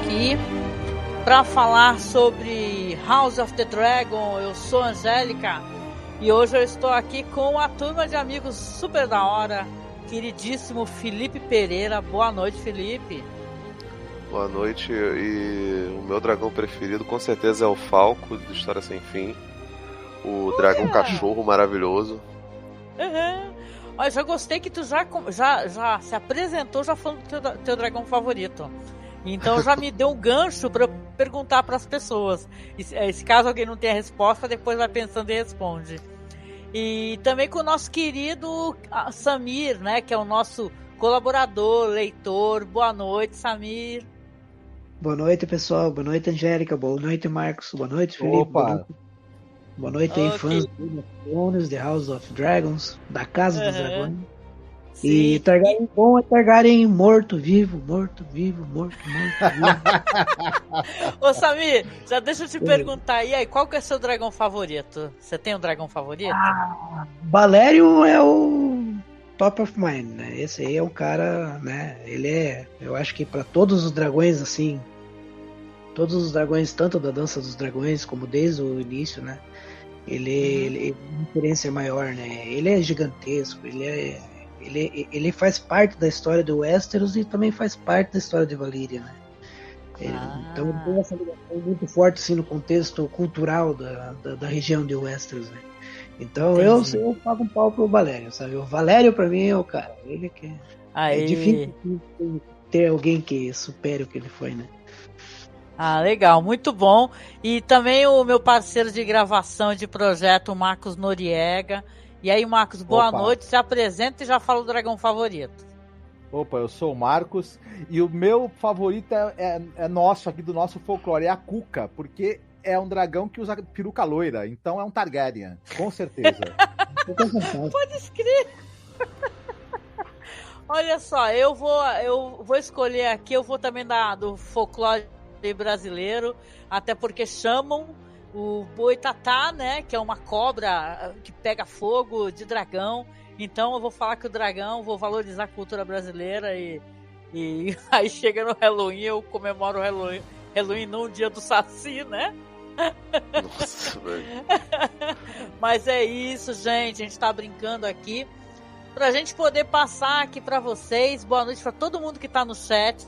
aqui para falar sobre House of the Dragon. Eu sou a Angélica e hoje eu estou aqui com a turma de amigos super da hora, queridíssimo Felipe Pereira. Boa noite, Felipe. Boa noite, e o meu dragão preferido com certeza é o Falco, de História Sem Fim. O dragão cachorro maravilhoso. Olha, já gostei que tu já se apresentou já falando do teu dragão favorito. Então já me deu um gancho para perguntar para as pessoas. E se caso alguém não tenha resposta, depois vai pensando e responde. E também com o nosso querido Samir, né, que é o nosso colaborador, leitor. Boa noite, Samir. Boa noite, pessoal. Boa noite, Angélica. Boa noite, Marcos. Boa noite, Felipe. Opa! Boa noite aí, fãs do Game of Thrones, The House of Dragons, da Casa dos Dragões. Sim. E Targaryen bom é Targaryen morto-vivo, morto-vivo, morto-vivo. Ô, Samir, já deixa eu te perguntar aí, qual que é o seu dragão favorito? Você tem um dragão favorito? Valerion é o top of mind, né? Esse aí é um cara, né? Ele é, eu acho que para todos os dragões, assim, todos os dragões, tanto da Dança dos Dragões como desde o início, né? Ele é uma referência maior, né? Ele é gigantesco, ele faz parte da história do Westeros e também faz parte da história de Valyria, né? Então ele tem essa ligação muito forte assim, no contexto cultural da região de Westeros, né? Então eu pago um pau pro Valério, sabe? O Valério pra mim é o cara. Ele que é difícil ter alguém que supere o que ele foi, né? Ah, legal, muito bom. E também o meu parceiro de gravação de projeto, o Marcos Noriega. E aí, Marcos, boa noite. Se apresenta e já fala o dragão favorito. Opa, eu sou o Marcos e o meu favorito é nosso, aqui do nosso folclore, é a Cuca, porque é um dragão que usa peruca loira, então é um Targaryen, com certeza. Pode escrever. Olha só, eu vou escolher aqui, eu vou também do folclore brasileiro, até porque chamam o Boitatá, né, que é uma cobra que pega fogo de dragão. Então eu vou falar que o dragão, vou valorizar a cultura brasileira e aí chega no Halloween, eu comemoro o Halloween não o dia do Saci, né? Nossa, velho. Mas é isso, gente, a gente tá brincando aqui pra gente poder passar aqui pra vocês. Boa noite pra todo mundo que tá no chat.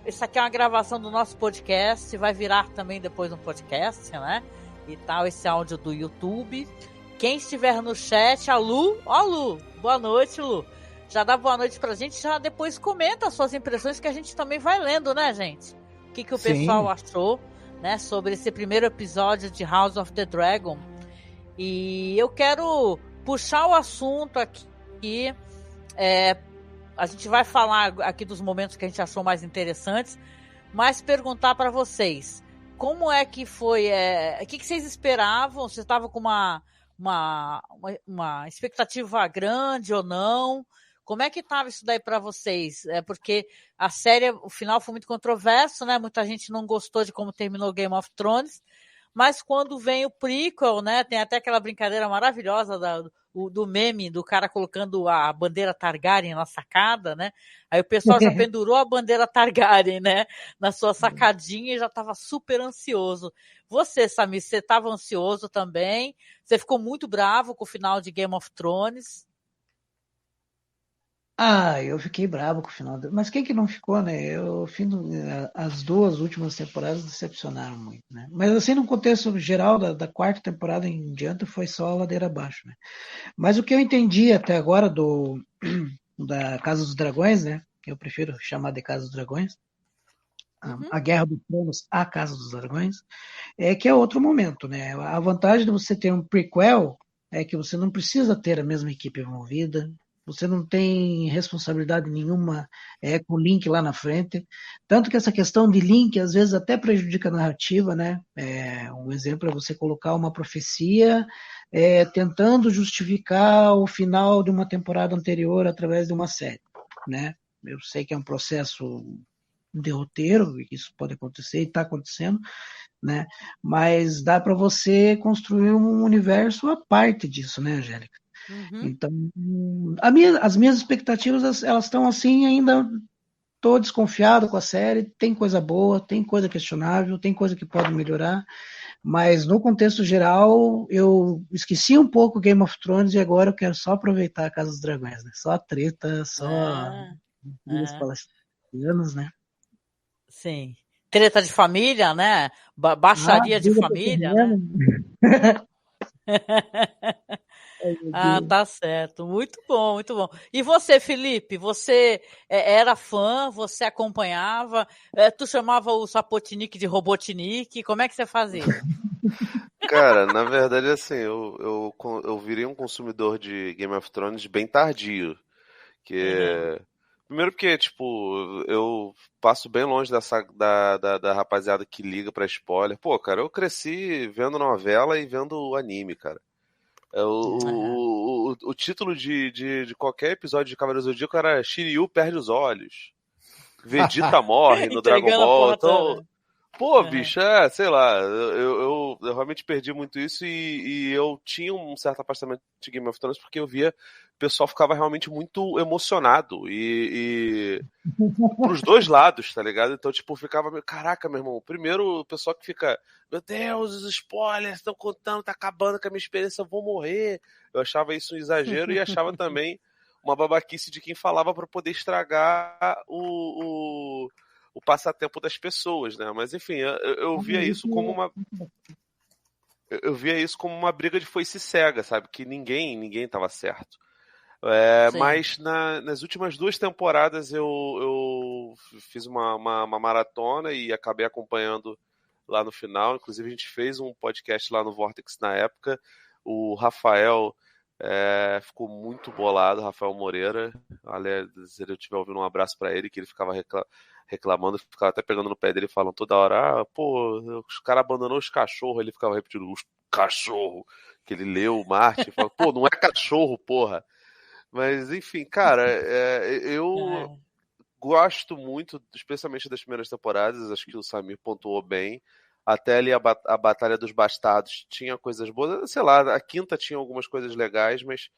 Isso aqui é uma gravação do nosso podcast, vai virar também depois um podcast, né? E tal, esse áudio do YouTube. Quem estiver no chat, a Lu, Lu, boa noite, Lu. Já dá boa noite pra gente, já depois comenta as suas impressões que a gente também vai lendo, né, gente? O que o pessoal achou, né, sobre esse primeiro episódio de House of the Dragon. E eu quero puxar o assunto aqui, a gente vai falar aqui dos momentos que a gente achou mais interessantes, mas perguntar para vocês, como é que foi, o que vocês esperavam? Vocês estavam com uma expectativa grande ou não? Como é que estava isso daí para vocês? Porque a série, o final foi muito controverso, né? Muita gente não gostou de como terminou Game of Thrones, mas quando vem o prequel, né? Tem até aquela brincadeira maravilhosa do meme do cara colocando a bandeira Targaryen na sacada, né? Aí o pessoal já pendurou a bandeira Targaryen, né? Na sua sacadinha e já estava super ansioso. Você, Samir, você estava ansioso também? Você ficou muito bravo com o final de Game of Thrones? Eu fiquei bravo com o final. Mas quem que não ficou, né? As duas últimas temporadas decepcionaram muito, né? Mas assim, no contexto geral da quarta temporada em diante, foi só a ladeira abaixo, né? Mas o que eu entendi até agora da Casa dos Dragões, né? Eu prefiro chamar de Casa dos Dragões, a Guerra dos Tronos, a Casa dos Dragões, é que é outro momento, né? A vantagem de você ter um prequel é que você não precisa ter a mesma equipe envolvida, você não tem responsabilidade nenhuma com o link lá na frente. Tanto que essa questão de link, às vezes, até prejudica a narrativa, né? Um exemplo é você colocar uma profecia tentando justificar o final de uma temporada anterior através de uma série, né? Eu sei que é um processo de roteiro, isso pode acontecer e está acontecendo, né? Mas dá para você construir um universo à parte disso, né, Angélica? Então, as minhas expectativas, elas estão assim ainda tô desconfiado com a série, tem coisa boa, tem coisa questionável, tem coisa que pode melhorar, mas no contexto geral, eu esqueci um pouco Game of Thrones e agora eu quero só aproveitar a Casa dos Dragões, né? Só treta, só brigas palestinianas, né? Sim. Treta de família, né? Baixaria de briga família, né? pequena. Ai, meu Ah, Deus. tá certo. Muito bom, muito bom. E você, Felipe, você era fã, você acompanhava, tu chamava o Sapotnik de Robotnik, como é que você fazia? Cara, na verdade, assim, eu virei um consumidor de Game of Thrones bem tardio. Uhum. Primeiro porque, tipo, eu passo bem longe da rapaziada que liga pra spoiler. Pô, cara, eu cresci vendo novela e vendo anime, cara. Uhum. O título de qualquer episódio de Cavaleiros do Zodíaco era Shiryu perde os olhos. Vegeta morre no Dragon Entregando a Ball. porra Então, toda. pô, Uhum. bicho, sei lá, eu realmente perdi muito isso e eu tinha um certo afastamento de Game of Thrones porque eu via o pessoal ficava realmente muito emocionado e pros dois lados, tá ligado? Então, tipo, ficava meio, caraca, meu irmão, primeiro o pessoal que fica, meu Deus, os spoilers estão contando, tá acabando com a minha experiência, eu vou morrer. Eu achava isso um exagero e achava também uma babaquice de quem falava pra poder estragar o passatempo das pessoas, né? Mas enfim, eu via isso como uma eu via isso como uma briga de foice cega, sabe? Que ninguém tava certo. Sim. Mas nas últimas 2 temporadas eu fiz uma maratona e acabei acompanhando lá no final. Inclusive, a gente fez um podcast lá no Vortex na época. O Rafael ficou muito bolado, Rafael Moreira. Aliás, se ele estiver ouvindo, um abraço para ele, que ele ficava reclamando, ficava até pegando no pé dele, falando toda hora: pô, os caras abandonou os cachorros. Ele ficava repetindo: os cachorros. Que ele leu o Marte e falou: pô, não é cachorro, porra. Mas, enfim, cara, eu É. gosto muito, especialmente das primeiras temporadas, acho que o Samir pontuou bem. Até ali a Batalha dos Bastardos tinha coisas boas, sei lá, a quinta tinha algumas coisas legais, mas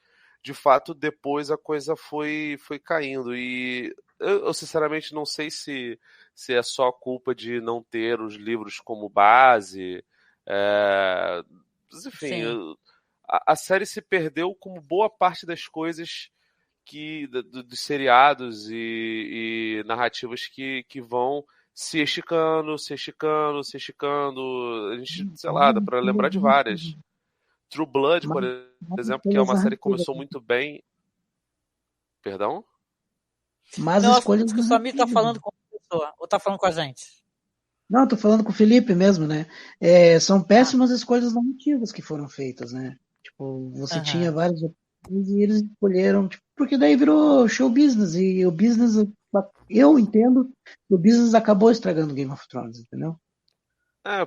de fato depois a coisa foi caindo. E eu sinceramente não sei se é só culpa de não ter os livros como base. É, mas, enfim, Sim. a série se perdeu como boa parte das coisas dos seriados e narrativas que vão se esticando, se esticando, se esticando. A gente, sei lá, dá pra lembrar de várias. True Blood, por Mas, exemplo, que é escolhas uma série que narrativas. começou muito bem. Perdão? Mas Não, acho escolhas que o Samir tá narrativas. falando com a pessoa, ou tá falando com a gente. Não, eu tô falando com o Felipe mesmo, né? São Ah, péssimas escolhas narrativas que foram feitas, né? Tipo, você tinha aham. várias opções e eles escolheram, tipo, porque daí virou show business e o business, eu entendo que o business acabou estragando Game of Thrones, entendeu?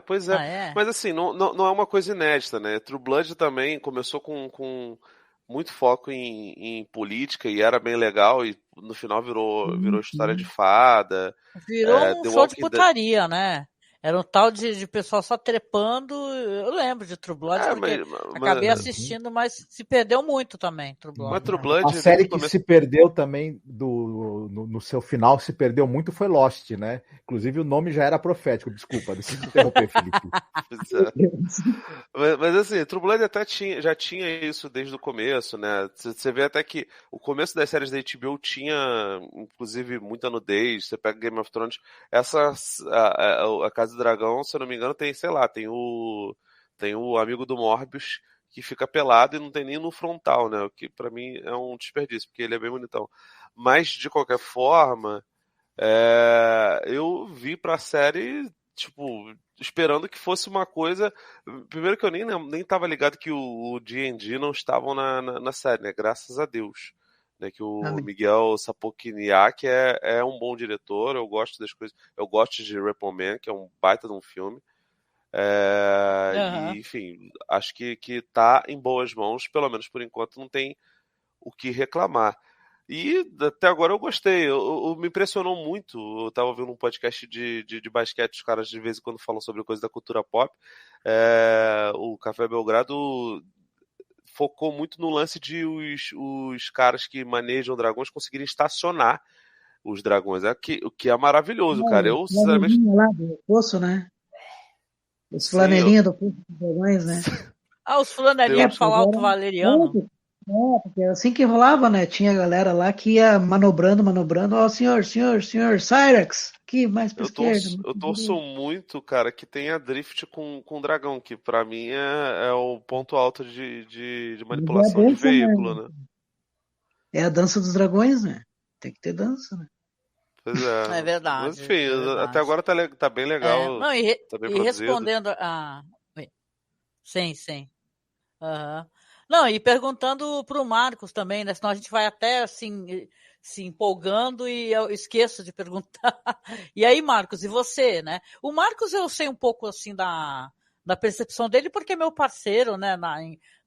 Pois é. Ah, é? Mas assim, não é uma coisa inédita, né? True Blood também começou com muito foco em política e era bem legal e no final virou Sim, história de sim. fada. Virou um The show de Walking Dead. putaria, né? Era um tal de pessoal só trepando. Eu lembro de True Blood, É, porque mas, acabei mas, Uhum. assistindo, mas se perdeu muito também, True mas Blood, True né? Uma Blood desde série o que começo. se perdeu também no seu final, se perdeu muito, foi Lost, né? Inclusive o nome já era profético. Desculpa, deixa eu te interromper, Felipe. Pois é. Mas, assim, True Blood até já tinha isso desde o começo, né? Você vê até que o começo das séries da HBO tinha, inclusive, muita nudez. Você pega Game of Thrones, a Casa do Dragão, se eu não me engano, tem, sei lá, tem o amigo do Morbius que fica pelado e não tem nem no frontal, né? O que pra mim é um desperdício, porque ele é bem bonitão. Mas, de qualquer forma, eu vi pra série, tipo, esperando que fosse uma coisa. Primeiro que eu nem tava ligado que o D&D não estavam na série, né? Graças a Deus. Né, que o Amém. Miguel Sapochniak é um bom diretor, eu gosto das coisas. Eu gosto de Repo Man, que é um baita de um filme. Aham. E, enfim, acho que tá em boas mãos, pelo menos por enquanto não tem o que reclamar. E até agora eu gostei. Me impressionou muito. Eu tava ouvindo um podcast de basquete, os caras de vez em quando falam sobre coisa da cultura pop. O Café Belgrado focou muito no lance de os caras que manejam dragões conseguirem estacionar os dragões. O que é maravilhoso, cara. Eu, sinceramente. Lá do poço, né? Os Sim, flanelinha do poço dos dragões, né? Os flanelinhas pra falar alto valeriano. Porque assim que rolava, né? Tinha galera lá que ia manobrando. Ó, senhor, Cyrax, aqui mais pra esquerda. Eu torço muito, cara, que tenha drift com dragão, que pra mim é o ponto alto de manipulação de veículo, né? É a dança dos dragões, né? Tem que ter dança, né? Pois é. É verdade. Mas, enfim, é verdade. até agora tá bem legal. Não, tá bem e respondendo a. Sim. Uhum. Não, e perguntando pro Marcos também, né? Senão a gente vai até assim se empolgando e eu esqueço de perguntar. E aí, Marcos, e você, né? O Marcos eu sei um pouco assim da percepção dele, porque é meu parceiro, né,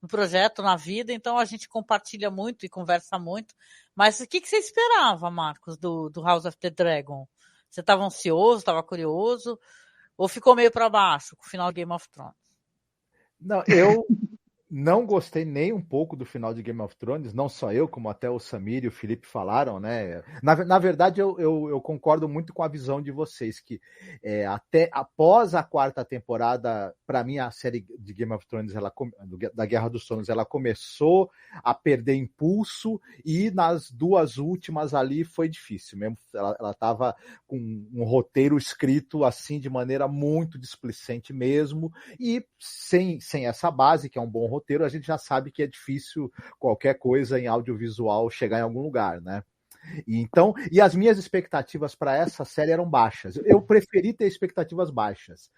no projeto, na vida, então a gente compartilha muito e conversa muito. Mas o que você esperava, Marcos, do House of the Dragon? Você estava ansioso, estava curioso, ou ficou meio para baixo com o final de Game of Thrones? Não, eu não gostei nem um pouco do final de Game of Thrones, não só eu, como até o Samir e o Felipe falaram, né? Na verdade, eu concordo muito com a visão de vocês, que até após a 4ª temporada, para mim, a série de Game of Thrones, da Guerra dos Tronos, ela começou a perder impulso, e nas 2 últimas ali foi difícil mesmo. Ela estava com um roteiro escrito assim de maneira muito displicente mesmo, e sem essa base, que é um bom roteiro, a gente já sabe que é difícil qualquer coisa em audiovisual chegar em algum lugar, né? E as minhas expectativas para essa série eram baixas. Eu preferi ter expectativas baixas.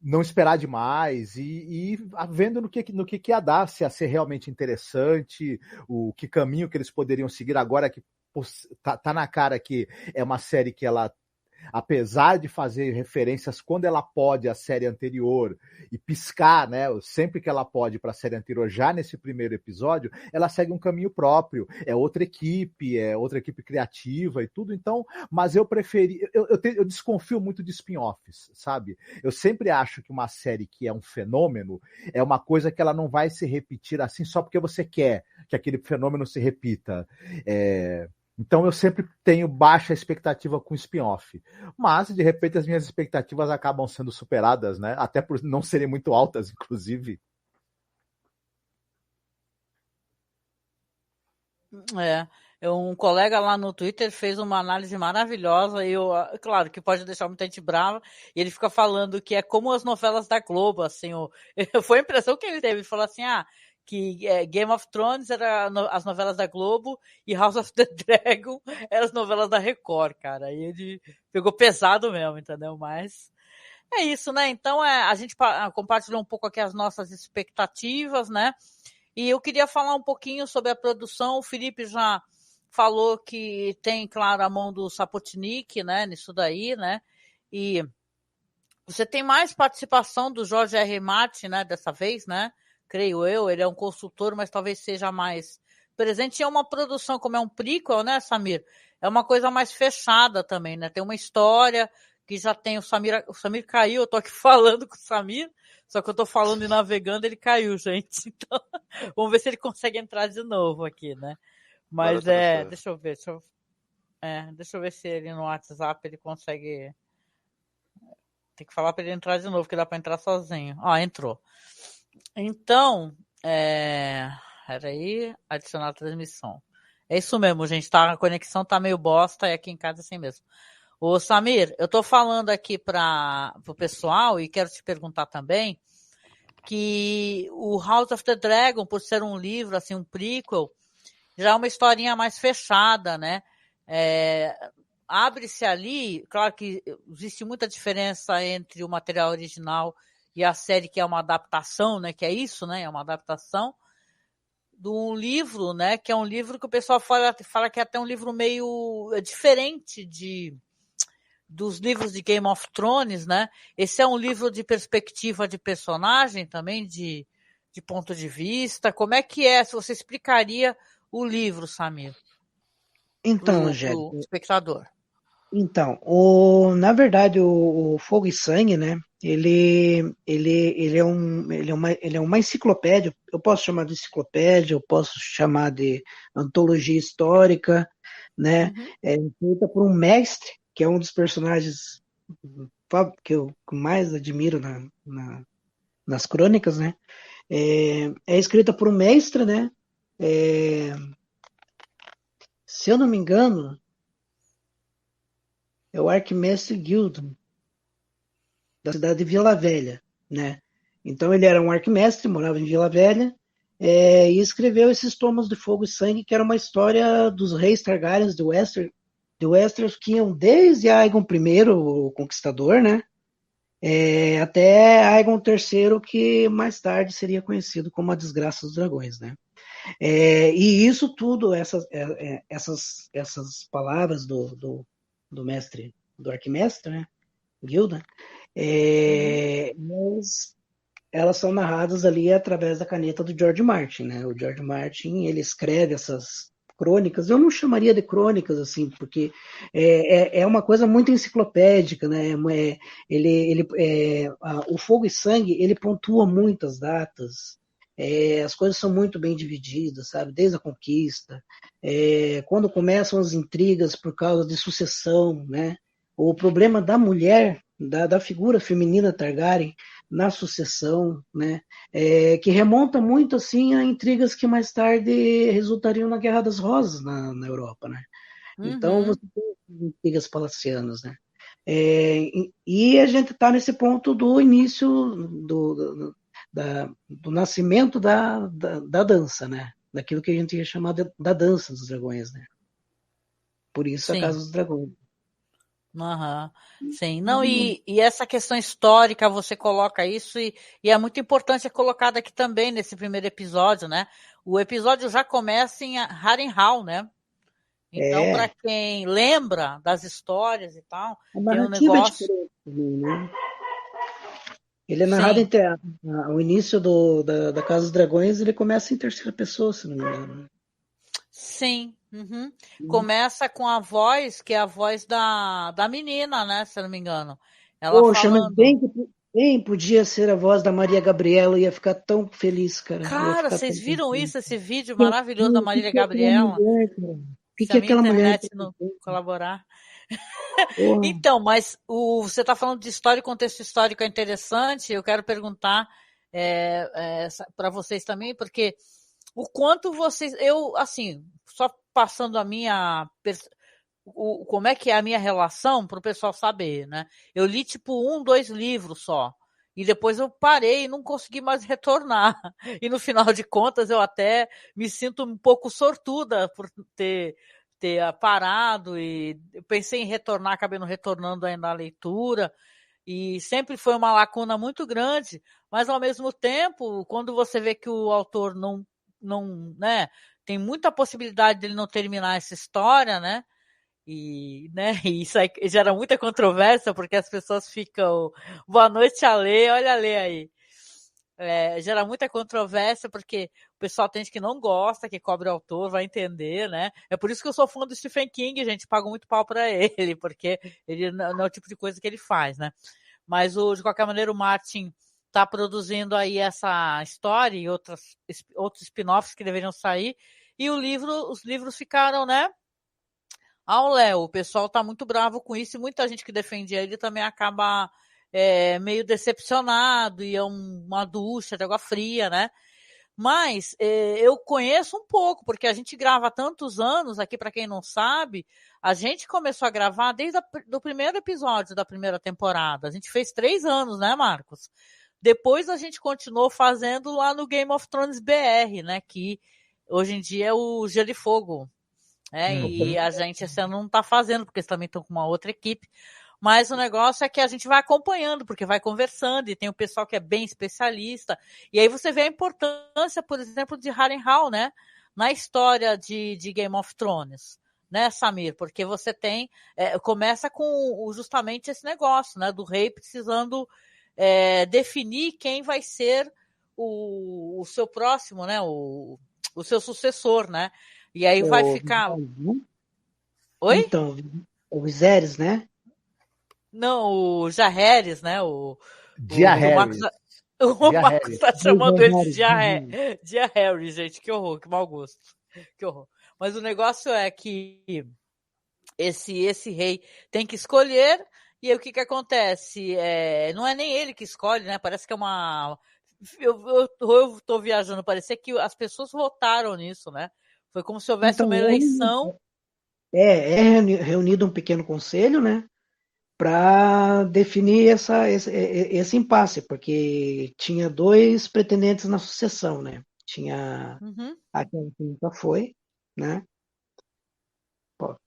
Não esperar demais e vendo no que ia dar, se ia ser realmente interessante, o que caminho que eles poderiam seguir agora, que tá na cara que é uma série que ela, apesar de fazer referências quando ela pode à série anterior e piscar, né, sempre que ela pode para a série anterior, já nesse primeiro episódio, ela segue um caminho próprio, é outra equipe criativa e tudo, então, mas eu preferi, eu desconfio muito de spin-offs, sabe? Eu sempre acho que uma série que é um fenômeno é uma coisa que ela não vai se repetir assim só porque você quer que aquele fenômeno se repita. Então eu sempre tenho baixa expectativa com spin-off. Mas, de repente, as minhas expectativas acabam sendo superadas, né? Até por não serem muito altas, inclusive. Um colega lá no Twitter fez uma análise maravilhosa, e claro, que pode deixar muita gente brava, e ele fica falando que é como as novelas da Globo, assim, foi a impressão que ele teve, ele falou assim, que Game of Thrones era as novelas da Globo e House of the Dragon eram as novelas da Record, cara. Aí ele pegou pesado mesmo, entendeu? Mas é isso, né? Então a gente compartilhou um pouco aqui as nossas expectativas, né? E eu queria falar um pouquinho sobre a produção. O Felipe já falou que tem, claro, a mão do Sapotnik, né? Nisso daí, né? E você tem mais participação do George R. Martin, né? Dessa vez, né? Creio eu, ele é um consultor, mas talvez seja mais presente. É uma produção, como é um prequel, né, Samir? É uma coisa mais fechada também, né? Tem uma história que já tem o Samir caiu, eu tô aqui falando com o Samir, só que eu tô falando e navegando, ele caiu, gente. Então, vamos ver se ele consegue entrar de novo aqui, né? Mas deixa eu ver se ele no WhatsApp ele consegue. Tem que falar para ele entrar de novo, que dá para entrar sozinho. Entrou. Então, peraí, adicionar a transmissão. É isso mesmo, gente, a conexão tá meio bosta, e aqui em casa é assim mesmo. Ô, Samir, eu tô falando aqui pro pessoal, e quero te perguntar também, que o House of the Dragon, por ser um livro, assim, um prequel, já é uma historinha mais fechada, né? Abre-se ali, claro que existe muita diferença entre o material original e a série, que é uma adaptação, né? Que é isso, né? É uma adaptação de um livro, né? Que é um livro que o pessoal fala que é até um livro meio diferente dos livros de Game of Thrones, né? Esse é um livro de perspectiva de personagem também, de ponto de vista. Como é que é? Se você explicaria o livro, Samir? Então, pro espectador. Então, na verdade, o Fogo e Sangue, né? Ele é uma enciclopédia. Eu posso chamar de enciclopédia, eu posso chamar de antologia histórica. né? É escrita por um mestre, que é um dos personagens que eu mais admiro nas crônicas, né? É escrita por um mestre, né? Se eu não me engano, é o Arquimestre Gildon, da cidade de Vila Velha, né? Então ele era um arquimestre, morava em Vila Velha, e escreveu esses Tomos de Fogo e Sangue, que era uma história dos reis Targaryens de Westeros, que iam desde Aegon I, o Conquistador, né? Até Aegon III, que mais tarde seria conhecido como a Desgraça dos Dragões, né? E isso tudo, essas palavras do mestre, do arquimestre, né? Gilda, mas elas são narradas ali através da caneta do George Martin, né? O George Martin, ele escreve essas crônicas, eu não chamaria de crônicas, assim, porque é uma coisa muito enciclopédica, né? O Fogo e Sangue, ele pontua muitas datas, as coisas são muito bem divididas, sabe? Desde a conquista, quando começam as intrigas por causa de sucessão, né? O problema da mulher, da figura feminina Targaryen na sucessão, né? Que remonta muito assim a intrigas que mais tarde resultariam na Guerra das Rosas na Europa, né? Então você tem intrigas palacianas, né? E a gente está nesse ponto do início do nascimento da dança, né? Daquilo que a gente ia chamar da dança dos dragões, né? Por isso a Casa dos Dragões. Sim, não, e essa questão histórica, você coloca isso, e é muito importante, é colocado aqui também nesse primeiro episódio, né? O episódio já começa em Harrenhal, né? Então, para quem lembra das histórias e tal, tem um negócio... né? Ele é narrado entre o início da Casa dos Dragões, ele começa em terceira pessoa, se não me engano. Sim. Começa com a voz, que é a voz da menina, né? Se eu não me engano. Ela falando... bem podia ser a voz da Maria Gabriela, eu ia ficar tão feliz, cara. Cara, vocês viram isso, esse vídeo maravilhoso da Maria Gabriela? O que aquela mulher não colaborar. Então, mas você está falando de história e contexto histórico é interessante, eu quero perguntar para vocês também, porque o quanto vocês... Eu, assim, só passando a minha... como é que é a minha relação, para o pessoal saber, né? Eu li, 2 livros só. E depois eu parei e não consegui mais retornar. E no final de contas, eu até me sinto um pouco sortuda por ter parado. E eu pensei em retornar, acabei não retornando ainda à leitura. E sempre foi uma lacuna muito grande. Mas, ao mesmo tempo, quando você vê que o autor não né, tem muita possibilidade dele não terminar essa história, né? E isso aí gera muita controvérsia, porque as pessoas ficam, boa noite, Ale, olha a Ale aí. Gera muita controvérsia, porque o pessoal tem gente que não gosta, que cobre o autor, vai entender, né? É por isso que eu sou fã do Stephen King, gente, pago muito pau pra ele, porque ele não é o tipo de coisa que ele faz, né? Mas, de qualquer maneira, o Martin tá produzindo aí essa história e outros spin-offs que deveriam sair, e os livros ficaram, né? Léo, o pessoal tá muito bravo com isso, e muita gente que defendia ele também acaba meio decepcionado, e é uma ducha de água fria, né? Mas eu conheço um pouco, porque a gente grava há tantos anos, aqui para quem não sabe, a gente começou a gravar desde o primeiro episódio da primeira temporada. A gente fez 3 anos, né, Marcos? Depois a gente continuou fazendo lá no Game of Thrones BR, né? Que hoje em dia é o Gelo e Fogo. E a gente esse ano não está fazendo, porque eles também estão com uma outra equipe. Mas o negócio é que a gente vai acompanhando, porque vai conversando, e tem o pessoal que é bem especialista. E aí você vê a importância, por exemplo, de Harrenhal, né? Na história de Game of Thrones, né, Samir? Porque você tem... começa com justamente esse negócio, né? Do rei precisando definir quem vai ser o seu próximo, né? O seu sucessor, né? E aí vai ficar... Oi? Então, o Viserys, né? Não, o Jaehaerys, né? O Jaehaerys. O Marcos tá chamando ele de Jaehaerys, gente. Que horror, que mau gosto. Que horror. Mas o negócio é que esse rei tem que escolher, e aí o que acontece? Não é nem ele que escolhe, né? Parece que é uma... Eu tô viajando, parecia que as pessoas votaram nisso, né? Foi como se houvesse Então, uma eleição. reunido um pequeno conselho, né, para definir esse impasse, porque tinha dois pretendentes na sucessão, né? Tinha Uhum. aquele que nunca foi, né? Pô,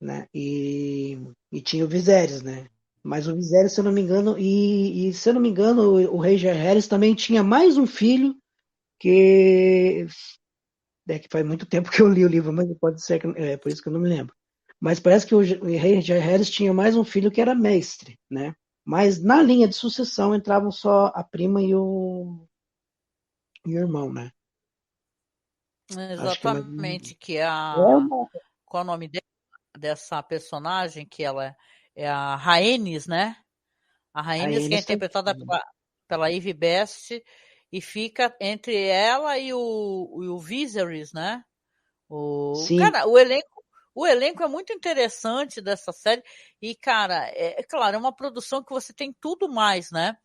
né? E tinha o Viserys, né? Mas o Viserys, se eu não me engano, se eu não me engano, o rei Jaehaerys também tinha mais um filho que que faz muito tempo que eu li o livro, mas pode ser que, por isso que eu não me lembro. Mas parece que o rei Jaehaerys tinha mais um filho que era mestre, né? Mas na linha de sucessão entravam só a prima e o irmão, né? Acho que é mais Exatamente, que uma... qual é o nome dessa personagem, que ela é a Rhaenys, né? A Rhaenys, que é Rhaenys tá... interpretada pela Ivy Best, e fica entre ela e o Viserys, né? Sim. Cara, o elenco é muito interessante dessa série, e, cara, claro, é uma produção que você tem tudo mais, né?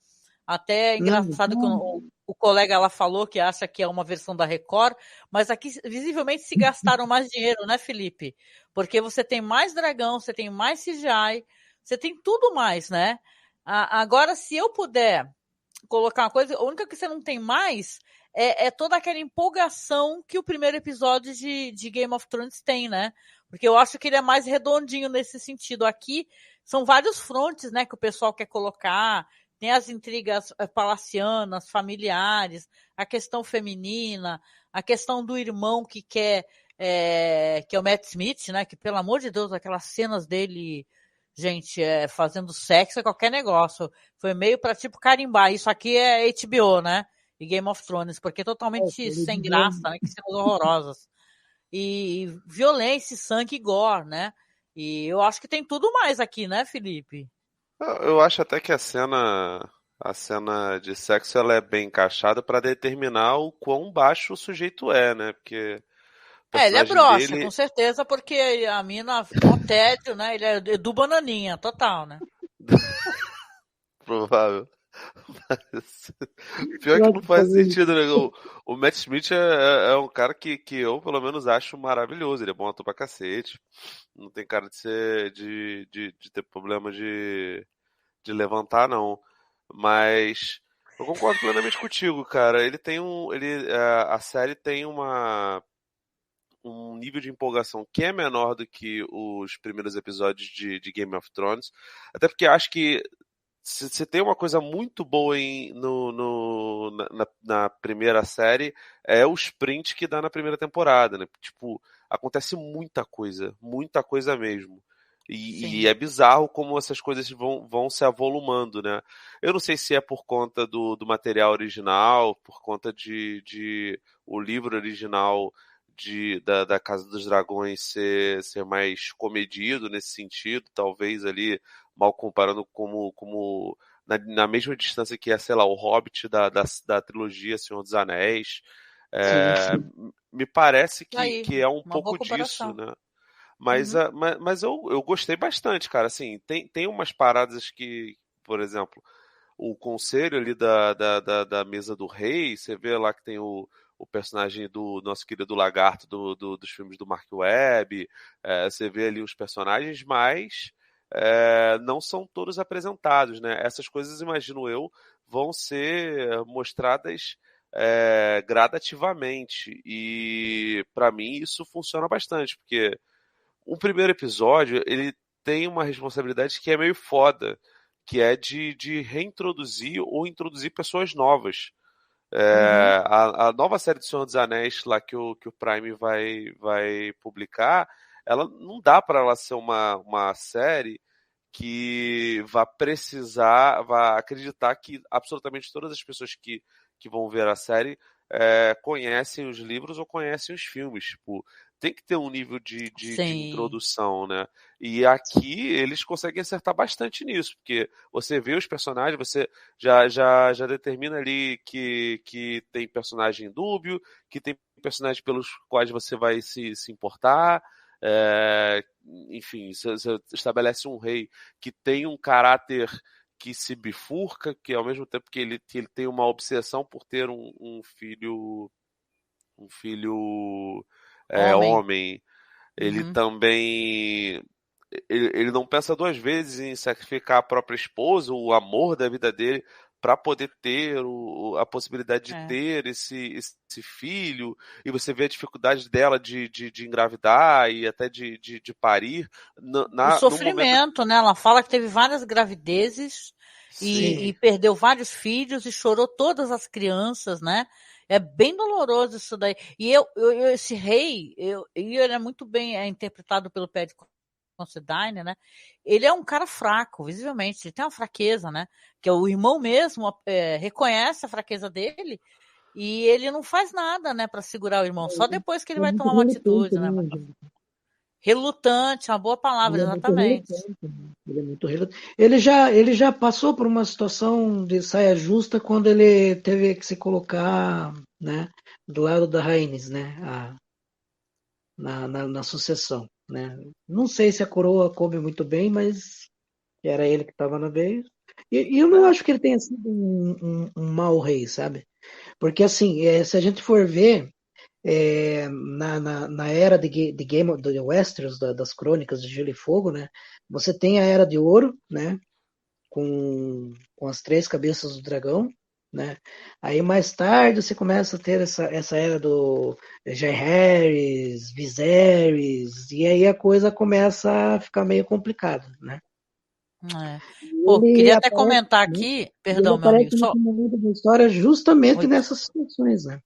Até é Não, engraçado que o colega lá falou que acha que é uma versão da Record, mas aqui visivelmente se gastaram mais dinheiro, né, Felipe? Porque você tem mais dragão, você tem mais CGI, você tem tudo mais, né? Agora, se eu puder colocar uma coisa, a única que você não tem mais é toda aquela empolgação que o primeiro episódio de Game of Thrones tem, né? Porque eu acho que ele é mais redondinho nesse sentido. Aqui são vários frontes, né, que o pessoal quer colocar. Tem as intrigas palacianas, familiares, a questão feminina, a questão do irmão que quer, que é o Matt Smith, né? Que, pelo amor de Deus, aquelas cenas dele, gente, fazendo sexo é qualquer negócio. Foi meio para tipo carimbar. Isso aqui é HBO, né? E Game of Thrones, porque é totalmente sem graça, né? Que cenas horrorosas. E violência, sangue e gore, né? E eu acho que tem tudo mais aqui, né, Felipe? Eu acho até que a cena de sexo ela é bem encaixada para determinar o quão baixo o sujeito é, né? Porque o Ele é personagem broxa, com dele, certeza, porque a mina, mó tédio, né? Ele é do bananinha, total, né? provável. Mas, pior que não faz sentido, né? O Matt Smith é um cara que eu, pelo menos, acho maravilhoso. Ele é bom ator pra cacete. Não tem cara de ser de ter problema de levantar, não. Mas eu concordo plenamente contigo, cara. Ele tem a série tem um nível de empolgação que é menor do que os primeiros episódios de Game of Thrones. Até porque acho que se tem uma coisa muito boa na primeira série, é o sprint que dá na primeira temporada, né? Tipo, acontece muita coisa mesmo. E é bizarro como essas coisas vão se avolumando, né? Eu não sei se é por conta do material original, por conta de o livro original da Casa dos Dragões ser mais comedido nesse sentido, talvez ali mal comparando como na mesma distância que é, sei lá, o Hobbit da trilogia Senhor dos Anéis. Me parece que é um uma boa pouco disso, comparação. né? Mas eu gostei bastante, cara. Assim, tem umas paradas que, por exemplo, o conselho ali da mesa do rei, você vê lá que tem o personagem do nosso querido lagarto dos filmes do Mark Webb, você vê ali os personagens, mas não são todos apresentados, né? Essas coisas, imagino eu, vão ser mostradas gradativamente, e para mim isso funciona bastante, porque o primeiro episódio, ele tem uma responsabilidade que é meio foda, que é de reintroduzir ou introduzir pessoas novas. A nova série do Senhor dos Anéis lá que o Prime vai publicar, ela não dá para ela ser uma série que vá acreditar que absolutamente todas as pessoas que vão ver a série conhecem os livros ou conhecem os filmes. Tipo, tem que ter um nível de introdução, né? E aqui eles conseguem acertar bastante nisso, porque você vê os personagens, você já determina ali que tem personagem dúbio, que tem personagens pelos quais você vai se importar. Enfim, você estabelece um rei que tem um caráter que se bifurca, que ao mesmo tempo que ele tem uma obsessão por ter um filho homem, ele também ele não pensa duas vezes em sacrificar a própria esposa, o amor da vida dele, para poder ter a possibilidade de ter esse filho, e você vê a dificuldade dela de engravidar e até de parir. O sofrimento, né? Ela fala que teve várias gravidezes e perdeu vários filhos e chorou todas as crianças, né? É bem doloroso isso daí. E esse rei, ele é muito bem interpretado pelo Paddy Considine, né? Ele é um cara fraco, visivelmente. Ele tem uma fraqueza, né? Que o irmão mesmo reconhece a fraqueza dele e ele não faz nada, né, para segurar o irmão. Só depois que ele vai tomar uma atitude, né? Relutante, uma boa palavra, exatamente. Ele é muito relutante. Ele já passou por uma situação de saia justa quando ele teve que se colocar, né, do lado da Rhaenys, né, na sucessão, né. Não sei se a coroa coube muito bem, mas era ele que estava na vez. E eu não acho que ele tenha sido um mau rei, sabe? Porque assim, se a gente for ver na era de Game of the Westeros, das crônicas de Gelo e Fogo, né? Você tem a Era de Ouro, né? Com as 3 cabeças do dragão, né? Aí mais tarde você começa a ter essa era do Jaehaerys, Viserys, e aí a coisa começa a ficar meio complicada, né? Queria até comentar aqui, perdão, meu amigo. Só momento da história justamente nessas situações, né?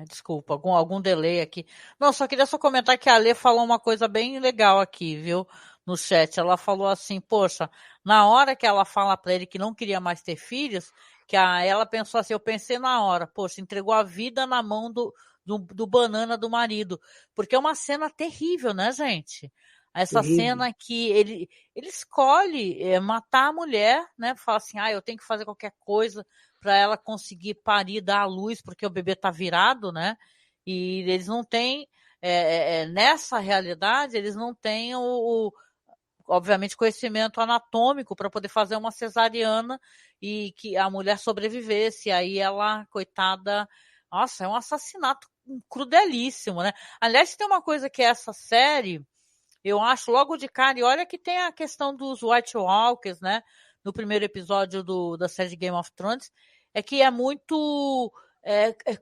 Desculpa, algum delay aqui. Não, só queria comentar que a Lê falou uma coisa bem legal aqui, viu? No chat. Ela falou assim, poxa, na hora que ela fala para ele que não queria mais ter filhos, ela pensou assim, eu pensei na hora, poxa, entregou a vida na mão do banana do marido. Porque é uma cena terrível, né, gente? Essa cena que ele escolhe matar a mulher, né? Fala assim, eu tenho que fazer qualquer coisa para ela conseguir parir, dar à luz, porque o bebê está virado, né? E eles não têm, nessa realidade, eles não têm obviamente, conhecimento anatômico para poder fazer uma cesariana e que a mulher sobrevivesse. E aí ela, coitada, nossa, é um assassinato crudelíssimo, né? Aliás, tem uma coisa que essa série, eu acho logo de cara, e olha que tem a questão dos White Walkers, né? No primeiro episódio da série Game of Thrones, é que é muito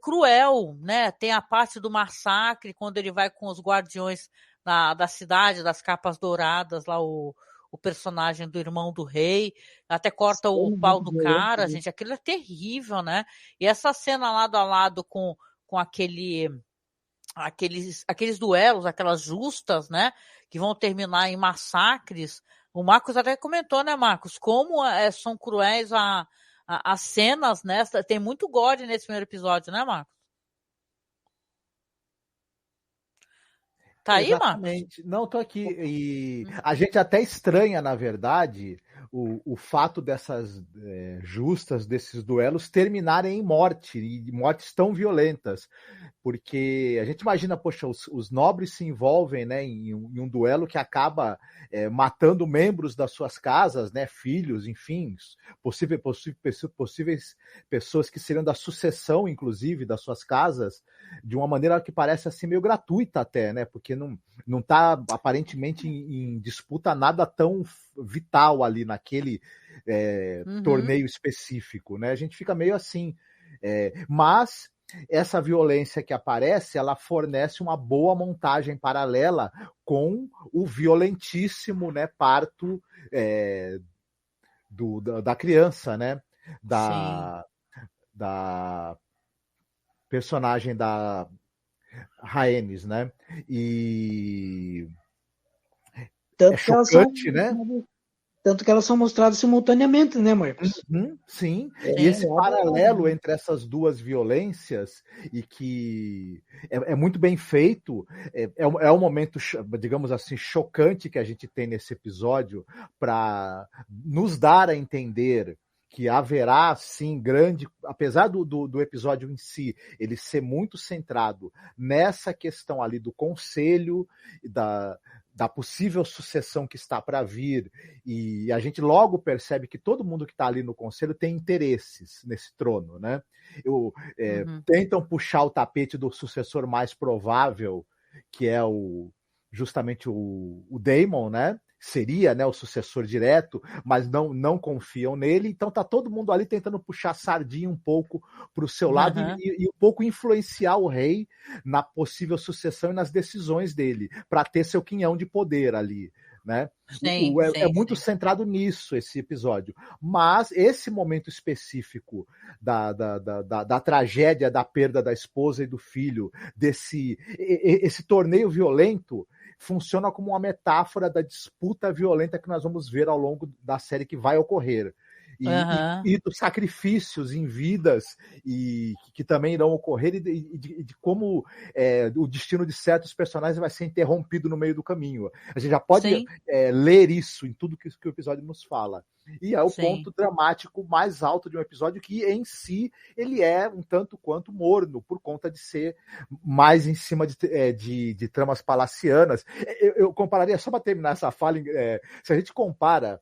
cruel, né? Tem a parte do massacre, quando ele vai com os guardiões da cidade, das capas douradas, lá o personagem do irmão do rei, até corta o pau do cara, gente, aquilo é terrível, né? E essa cena lado a lado com aqueles duelos, aquelas justas, né? Que vão terminar em massacres. O Marcos até comentou, né, Marcos? Como são cruéis as cenas, né? Tem muito gore nesse primeiro episódio, né, Marcos? Tá aí, Exatamente. Marcos? Não, tô aqui. E a gente até estranha, na verdade, o fato dessas justas, desses duelos, terminarem em morte, e mortes tão violentas. Porque a gente imagina, poxa, os nobres se envolvem, né, em um duelo que acaba matando membros das suas casas, né, filhos, enfim, possíveis pessoas que seriam da sucessão, inclusive, das suas casas, de uma maneira que parece assim meio gratuita até, né, porque não está aparentemente em disputa nada tão vital ali naquele torneio específico, né, a gente fica meio assim, mas essa violência que aparece, ela fornece uma boa montagem paralela com o violentíssimo, né, parto da criança, né, da personagem da Rhaenys, né, e tanto chocante, né? Tanto que elas são mostradas simultaneamente, né, Marcos? Sim. E esse paralelo entre essas duas violências, e que é muito bem feito, é um momento, digamos assim, chocante que a gente tem nesse episódio, para nos dar a entender que haverá, sim, apesar do episódio em si, ele ser muito centrado nessa questão ali do conselho, da possível sucessão que está para vir, e a gente logo percebe que todo mundo que está ali no conselho tem interesses nesse trono, né? Tentam puxar o tapete do sucessor mais provável, que é justamente o Daemon, né? Seria, né, o sucessor direto, mas não confiam nele, então tá todo mundo ali tentando puxar a sardinha um pouco para o seu lado e um pouco influenciar o rei na possível sucessão e nas decisões dele, para ter seu quinhão de poder ali, né? É muito centrado nisso esse episódio, mas esse momento específico da tragédia, da perda da esposa e do filho, esse torneio violento, funciona como uma metáfora da disputa violenta que nós vamos ver ao longo da série que vai ocorrer. E dos sacrifícios em vidas que também irão ocorrer e de como o destino de certos personagens vai ser interrompido no meio do caminho. A gente já pode ler isso em tudo que o episódio nos fala. E é o ponto dramático mais alto de um episódio, que em si ele é um tanto quanto morno, por conta de ser mais em cima de tramas palacianas. Eu compararia, só para terminar essa fala, se a gente compara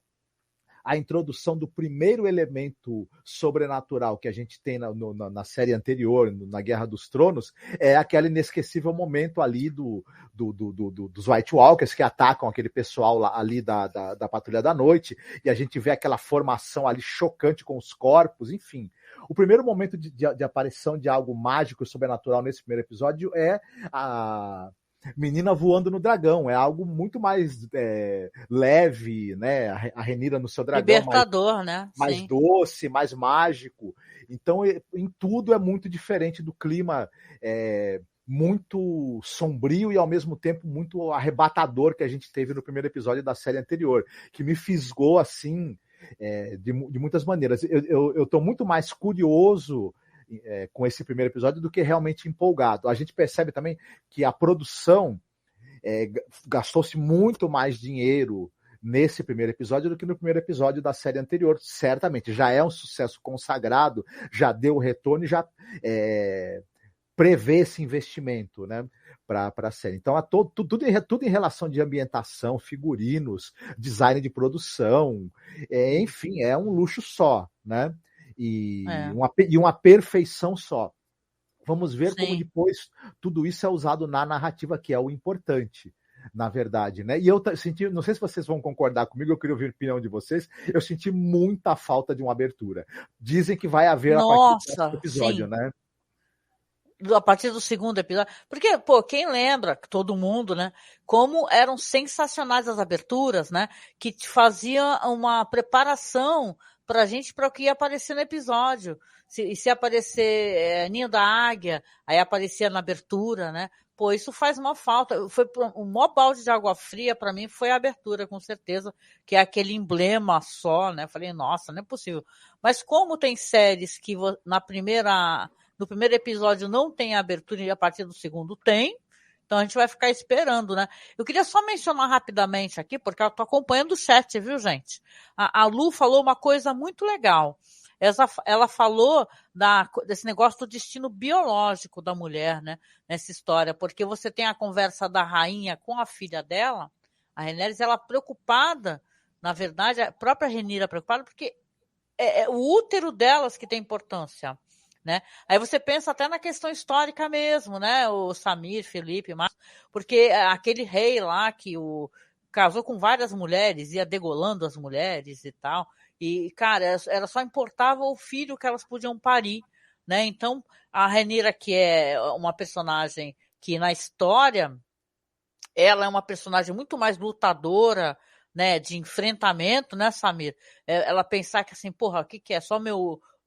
a introdução do primeiro elemento sobrenatural que a gente tem na série anterior, na Guerra dos Tronos, é aquele inesquecível momento ali dos White Walkers que atacam aquele pessoal ali da Patrulha da Noite, e a gente vê aquela formação ali chocante com os corpos, enfim. O primeiro momento de aparição de algo mágico e sobrenatural nesse primeiro episódio é a menina voando no dragão, é algo muito mais leve, né? A Rhaenyra no seu dragão, libertador, né? Mais doce, mais mágico. Então, em tudo é muito diferente do clima muito sombrio e ao mesmo tempo muito arrebatador que a gente teve no primeiro episódio da série anterior, que me fisgou assim de muitas maneiras. Eu estou muito mais curioso com esse primeiro episódio do que realmente empolgado. A gente percebe também que a produção gastou-se muito mais dinheiro nesse primeiro episódio do que no primeiro episódio da série anterior. Certamente, já é um sucesso consagrado, já deu o retorno e já prevê esse investimento, né, para a série. Então, tudo em relação de ambientação, figurinos, design de produção, enfim, é um luxo só, né? E uma perfeição só. Vamos ver como depois tudo isso é usado na narrativa, que é o importante, na verdade, né? E eu senti, não sei se vocês vão concordar comigo, eu queria ouvir a opinião de vocês, eu senti muita falta de uma abertura. Dizem que vai haver a partir do episódio, né? A partir do segundo episódio. Porque, quem lembra, todo mundo, né? Como eram sensacionais as aberturas, né? Que te faziam uma preparação pra gente, para o que ia aparecer no episódio. Se aparecer Ninho da Águia, aí aparecia na abertura, né? Isso faz uma falta. Foi o maior balde de água fria para mim foi a abertura, com certeza, que é aquele emblema só, né? Falei, nossa, não é possível. Mas como tem séries que no primeiro episódio não tem abertura e a partir do segundo tem, então a gente vai ficar esperando, né? Eu queria só mencionar rapidamente aqui, porque eu tô acompanhando o chat, viu, gente? A Lu falou uma coisa muito legal. Ela falou desse negócio do destino biológico da mulher, né? Nessa história, porque você tem a conversa da rainha com a filha dela, a Rhaenyra, ela preocupada, na verdade, a própria Rhaenyra preocupada, porque é o útero delas que tem importância. Né? Aí você pensa até na questão histórica mesmo, né? O Samir, Felipe, porque aquele rei lá que casou com várias mulheres, ia degolando as mulheres e tal, e, cara, ela só importava o filho que elas podiam parir, né? Então, a Rhaenyra, que é uma personagem que na história, ela é uma personagem muito mais lutadora, né? De enfrentamento, né, Samir? Ela pensar que assim, porra, o que é? Só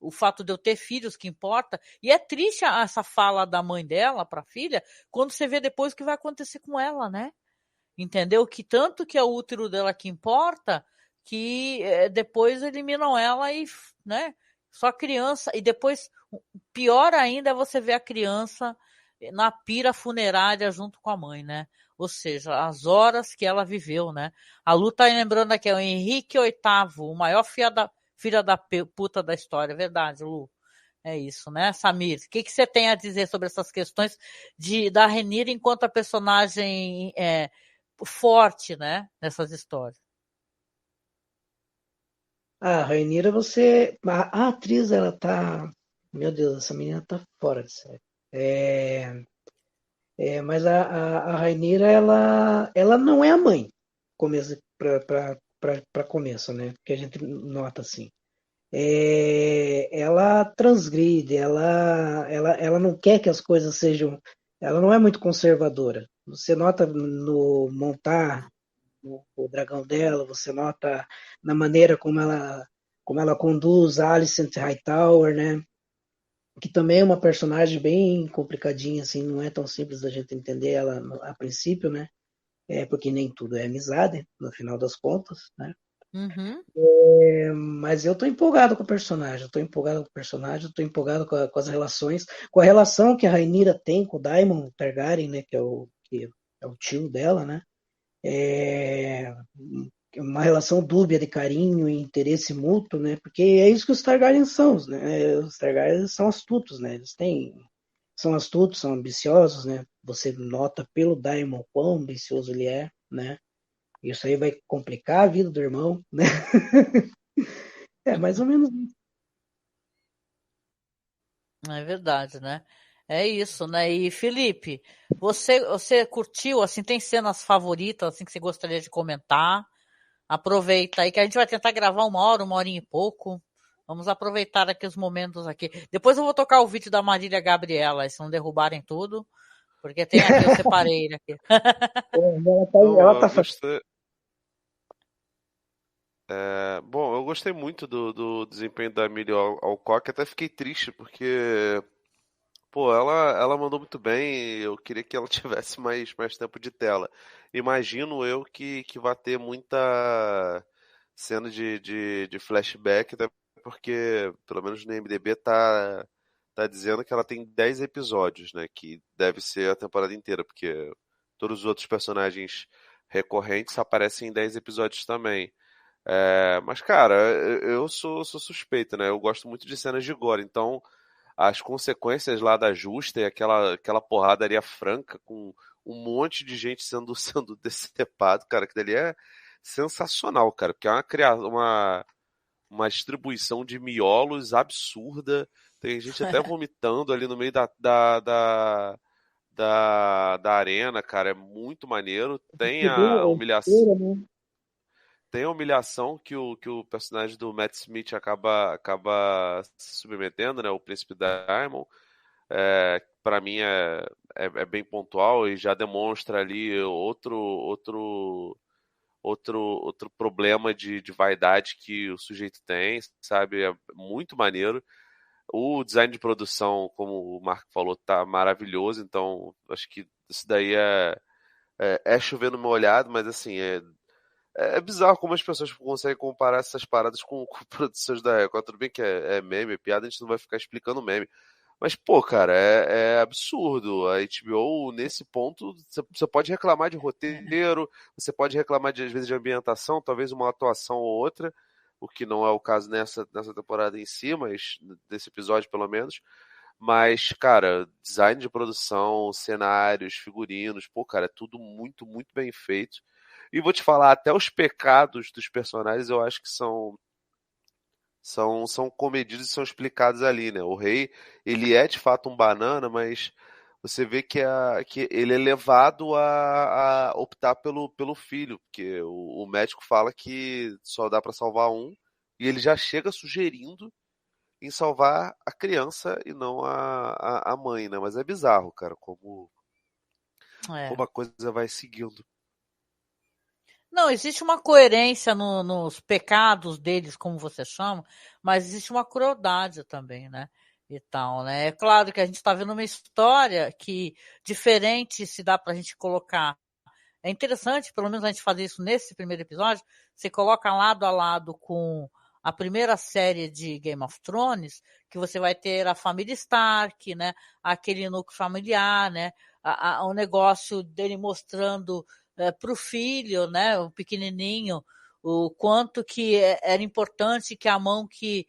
o fato de eu ter filhos que importa. E é triste essa fala da mãe dela para a filha, quando você vê depois o que vai acontecer com ela, né? Entendeu? Que tanto que é o útero dela que importa, que depois eliminam ela e, né? Só criança. E depois, pior ainda é você ver a criança na pira funerária junto com a mãe, né? Ou seja, as horas que ela viveu, né? A Lu tá lembrando aqui, é o Henrique VIII, o maior filha da puta da história. Verdade, Lu. É isso, né, Samir? O que você tem a dizer sobre essas questões da Rhaenyra enquanto a personagem forte, né, nessas histórias? A Rhaenyra, a atriz, ela tá... Meu Deus, essa menina tá fora de série. Mas a Rhaenyra, ela não é a mãe, para começo, né? Que a gente nota assim. Ela transgride, ela não quer que as coisas sejam. Ela não é muito conservadora. Você nota no montar o dragão dela, você nota na maneira como ela conduz a Alicent Hightower, né? Que também é uma personagem bem complicadinha, assim, não é tão simples da gente entender ela a princípio, né? Porque nem tudo é amizade, no final das contas, né? Uhum. Mas eu tô empolgado com o personagem, eu tô empolgado com as relações, com a relação que a Rhaenyra tem com o Daemon Targaryen, né? Que é o tio dela, né? Uma relação dúbia de carinho e interesse mútuo, né? Porque é isso que os Targaryen são, né? Os Targaryen são astutos, né? São astutos, são ambiciosos, né? Você nota pelo Daemon quão ambicioso ele é, né? Isso aí vai complicar a vida do irmão, né? É mais ou menos isso. É verdade, né? É isso, né? E Felipe, você curtiu, assim, tem cenas favoritas, assim, que você gostaria de comentar? Aproveita aí que a gente vai tentar gravar uma horinha e pouco. Vamos aproveitar aqui os momentos aqui. Depois eu vou tocar o vídeo da Marília Gabriela, se não derrubarem tudo, porque tem aqui, eu separei ele aqui. Ela tá gostei. Bom, eu gostei muito do desempenho da Emilia Alcock, até fiquei triste porque, pô, ela mandou muito bem, eu queria que ela tivesse mais tempo de tela. Imagino eu que vai ter muita cena de flashback, até porque, pelo menos no IMDb, tá dizendo que ela tem 10 episódios, né, que deve ser a temporada inteira, porque todos os outros personagens recorrentes aparecem em 10 episódios também. Mas, cara, eu sou suspeito, né? Eu gosto muito de cenas de gore, então as consequências lá da justa e aquela porradaria franca com um monte de gente sendo decepado, cara, que dali é sensacional, cara, porque é uma distribuição de miolos absurda, tem gente até vomitando ali no meio da arena, cara, é muito maneiro, tem a humilhação que o personagem do Matt Smith acaba se submetendo, né? O Príncipe Diamond. Para mim é bem pontual e já demonstra ali outro problema de vaidade que o sujeito tem, sabe? É muito maneiro. O design de produção, como o Marco falou, tá maravilhoso, então acho que isso daí é chover no meu olhado, mas assim, é bizarro como as pessoas conseguem comparar essas paradas com produções da Record. Tudo bem que é meme, é piada, a gente não vai ficar explicando meme. Mas, pô, cara, é absurdo. A HBO, nesse ponto, você pode reclamar de roteiro, você pode reclamar, às vezes, de ambientação, talvez uma atuação ou outra, o que não é o caso nessa temporada em si, mas desse episódio, pelo menos. Mas, cara, design de produção, cenários, figurinos, pô, cara, é tudo muito, muito bem feito. E vou te falar, até os pecados dos personagens eu acho que são comedidos e são explicados ali, né? O rei, ele é de fato um banana, mas você vê que ele é levado a optar pelo filho, porque o médico fala que só dá pra salvar um, e ele já chega sugerindo em salvar a criança e não a mãe, né? Mas é bizarro, cara, como a coisa vai seguindo. Não, existe uma coerência nos pecados deles, como você chama, mas existe uma crueldade também, né? E tal, né? É claro que a gente está vendo uma história que diferente se dá para a gente colocar. É interessante, pelo menos a gente fazer isso nesse primeiro episódio, você coloca lado a lado com a primeira série de Game of Thrones, que você vai ter a família Stark, né? Aquele núcleo familiar, né? O negócio dele mostrando para o filho, né, o pequenininho, o quanto que era importante que a mão que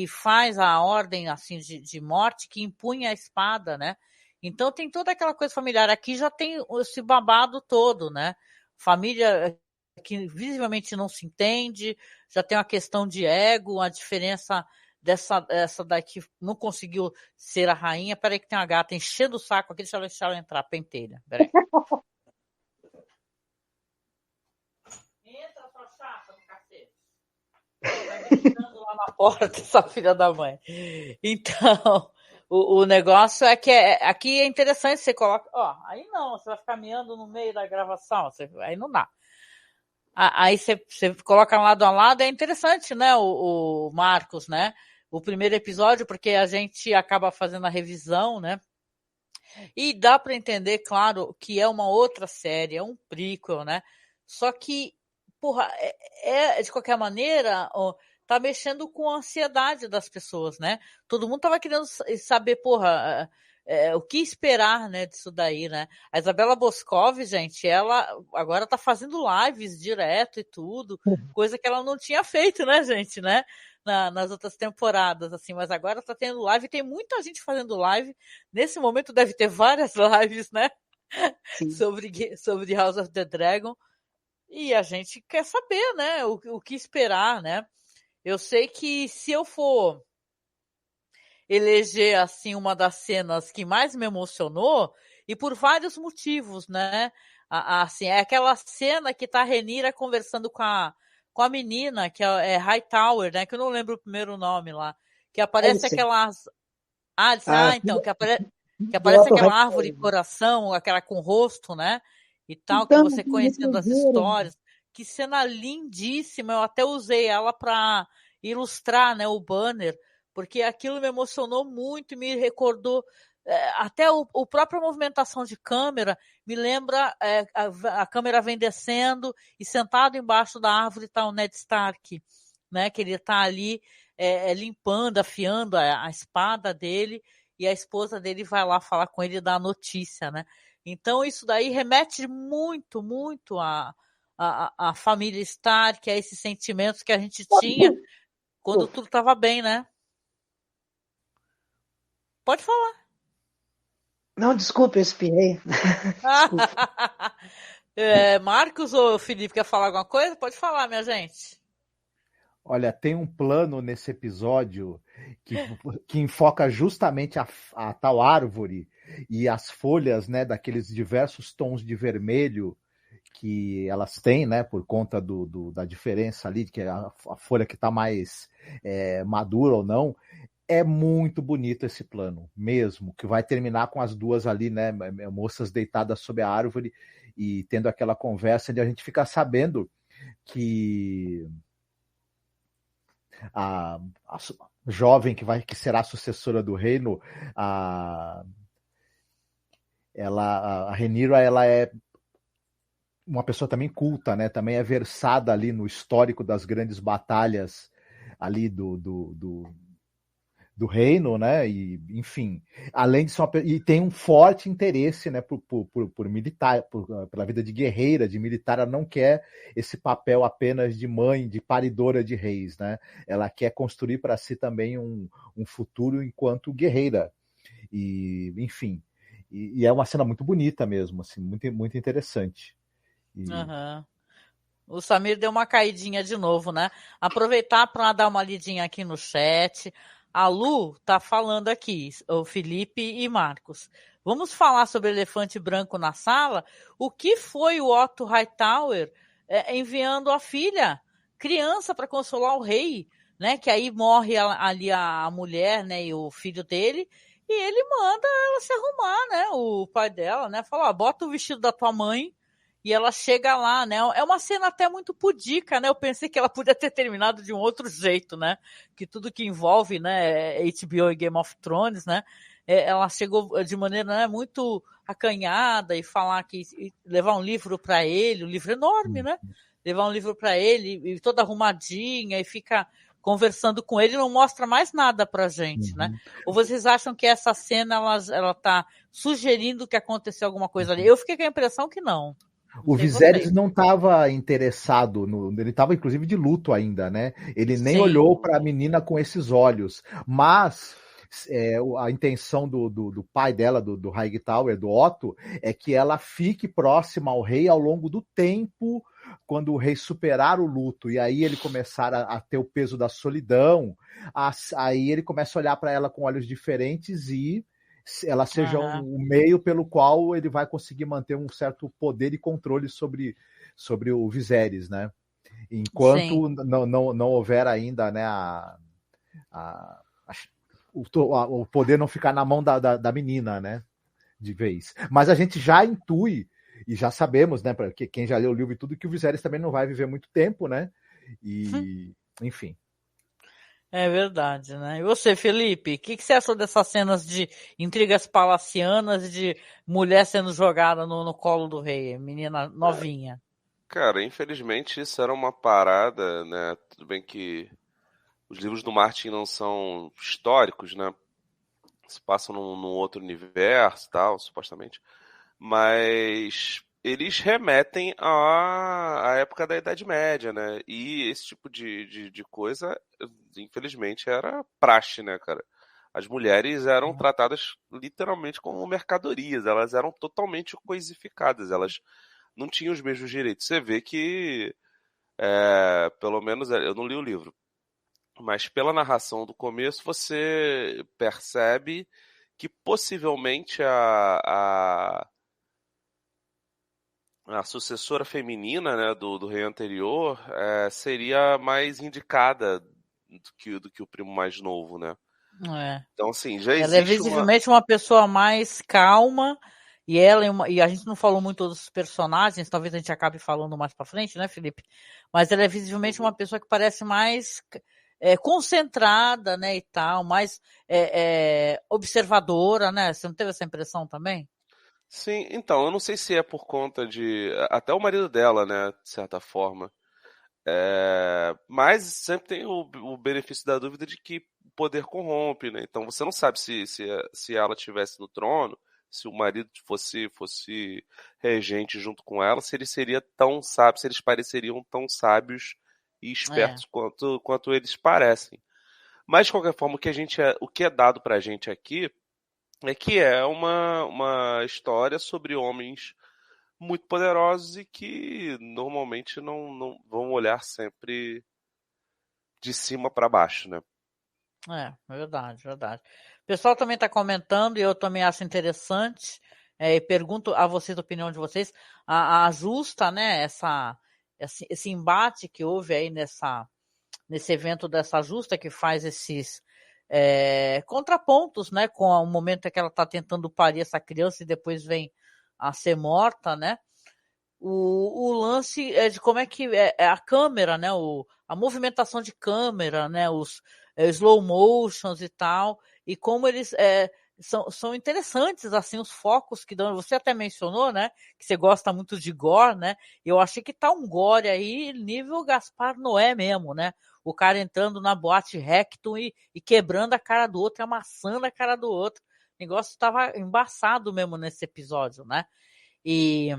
faz a ordem assim de morte, que impunha a espada, né? Então tem toda aquela coisa familiar. Aqui já tem esse babado todo, né? Família que visivelmente não se entende, já tem uma questão de ego, a diferença essa daqui não conseguiu ser a rainha. Peraí que tem uma gata enchendo o saco aqui, deixa ela entrar, pentelha. Peraí. Entra, sua chata do cacete. Vai gritando lá na porta, essa filha da mãe. Então, o negócio é que aqui é interessante, você coloca... Ó, aí não, você vai ficar miando no meio da gravação, aí não dá. Aí você coloca lado a lado, é interessante, né, o Marcos, né? O primeiro episódio, porque a gente acaba fazendo a revisão, né? E dá para entender, claro, que é uma outra série, é um prequel, né? Só que, porra, de qualquer maneira, tá mexendo com a ansiedade das pessoas, né? Todo mundo tava querendo saber, porra, o que esperar, né, disso daí, né? A Isabela Boscov, gente, ela agora tá fazendo lives direto e tudo, coisa que ela não tinha feito, né, gente, né? Nas outras temporadas, assim, mas agora tá tendo live, tem muita gente fazendo live, nesse momento deve ter várias lives, né, sobre House of the Dragon, e a gente quer saber, né, o que esperar, né. Eu sei que se eu for eleger, assim, uma das cenas que mais me emocionou, e por vários motivos, né, assim, é aquela cena que tá a Rhaenyra conversando com a menina, que é Hightower, né? Que eu não lembro o primeiro nome lá. Que aparece aquelas... então, que aparece aquela árvore coração, aquela com rosto, né? E tal, então, que você conhecendo as histórias. Que cena lindíssima. Eu até usei ela para ilustrar, né, o banner, porque aquilo me emocionou muito e me recordou... até a própria movimentação de câmera me lembra, a câmera vem descendo e sentado embaixo da árvore está o Ned Stark, né, que ele está ali limpando, afiando a espada dele, e a esposa dele vai lá falar com ele e dar a notícia, né? Então isso daí remete muito, muito à família Stark, a esses sentimentos que a gente tinha quando tudo estava bem, né? Pode falar. Não, desculpe, eu espirrei. Marcos ou Felipe, quer falar alguma coisa? Pode falar, minha gente. Olha, tem um plano nesse episódio que enfoca justamente a tal árvore e as folhas, né, daqueles diversos tons de vermelho que elas têm, né, por conta da diferença ali, que é a folha que está mais madura ou não. É muito bonito esse plano, mesmo, que vai terminar com as duas ali, né, moças deitadas sob a árvore e tendo aquela conversa onde a gente fica sabendo que a jovem que será a sucessora do reino, a Rhaenyra, ela é uma pessoa também culta, né, também é versada ali no histórico das grandes batalhas ali do reino, né? E, enfim, além de ser e tem um forte interesse, né, por militar, pela vida de guerreira, de militar. Ela não quer esse papel apenas de mãe, de paridora de reis, né? Ela quer construir para si também um futuro enquanto guerreira. E, enfim, e é uma cena muito bonita mesmo, assim, muito, muito interessante. Uhum. O Samir deu uma caidinha de novo, né? Aproveitar para dar uma lidinha aqui no chat. A Lu tá falando aqui, o Felipe e Marcos. Vamos falar sobre elefante branco na sala? O que foi o Otto Hightower enviando a filha, criança, para consolar o rei, né? Que aí morre ali a mulher, né? E o filho dele. E ele manda ela se arrumar, né? O pai dela, né? Fala, bota o vestido da tua mãe. E ela chega lá, né? É uma cena até muito pudica, né? Eu pensei que ela podia ter terminado de um outro jeito, né? Que tudo que envolve, né, HBO e Game of Thrones, né? Ela chegou de maneira, né, muito acanhada e falar que levar um livro para ele, um livro enorme, né? Levar um livro para ele e toda arrumadinha e fica conversando com ele, não mostra mais nada pra gente, né? Ou vocês acham que essa cena ela tá sugerindo que aconteceu alguma coisa ali? Eu fiquei com a impressão que não. O Viserys não estava interessado, ele estava inclusive de luto ainda, né? Ele nem olhou para a menina com esses olhos, mas a intenção do pai dela, do Hightower, do Otto, é que ela fique próxima ao rei ao longo do tempo, quando o rei superar o luto, e aí ele começar a ter o peso da solidão, aí ele começa a olhar para ela com olhos diferentes e ela seja um meio pelo qual ele vai conseguir manter um certo poder e controle sobre o Viserys, né? Enquanto não houver ainda, né, o poder não ficar na mão da menina, né, de vez. Mas a gente já intui e já sabemos, né, para quem já leu o livro e tudo, que o Viserys também não vai viver muito tempo, né? E, enfim. É verdade, né? E você, Felipe, o que você achou dessas cenas de intrigas palacianas e de mulher sendo jogada no colo do rei, menina novinha? Cara, infelizmente isso era uma parada, né? Tudo bem que os livros do Martin não são históricos, né? Se passam num outro universo e tal, supostamente. Mas eles remetem à época da Idade Média, né? E esse tipo de coisa, infelizmente, era praxe, né, cara? As mulheres eram tratadas literalmente como mercadorias, elas eram totalmente coisificadas, elas não tinham os mesmos direitos. Você vê que, pelo menos, eu não li o livro, mas pela narração do começo você percebe que possivelmente a sucessora feminina, né, do rei anterior seria mais indicada do que o primo mais novo, né? Então, assim, já existe. Ela é visivelmente uma pessoa mais calma, e a gente não falou muito dos personagens, talvez a gente acabe falando mais pra frente, né, Felipe? Mas ela é visivelmente uma pessoa que parece mais concentrada, né, e tal, mais observadora, né? Você não teve essa impressão também? Sim, então, eu não sei se é por conta de. Até o marido dela, né, de certa forma. Mas sempre tem o benefício da dúvida de que o poder corrompe, né? Então você não sabe se ela estivesse no trono, se o marido fosse regente junto com ela, se ele seria tão sábio, se eles pareceriam tão sábios e espertos quanto eles parecem. Mas, de qualquer forma, o que é dado pra gente aqui é que é uma história sobre homens muito poderosos e que normalmente não vão olhar sempre de cima para baixo, né? Verdade. O pessoal também está comentando e eu também acho interessante, e pergunto a vocês a opinião de vocês, a justa, né, esse embate que houve aí nesse evento dessa justa que faz esses contrapontos, né, com o momento que ela está tentando parir essa criança e depois vem a ser morta, né? O lance de como é que a câmera, né? A movimentação de câmera, né? Os slow motions e tal, e como eles são interessantes, assim, os focos que dão. Você até mencionou, né? Que você gosta muito de gore, né? Eu achei que tá um gore aí, nível Gaspar Noé mesmo, né? O cara entrando na boate Rectum e quebrando a cara do outro, amassando a cara do outro. O negócio estava embaçado mesmo nesse episódio, né? E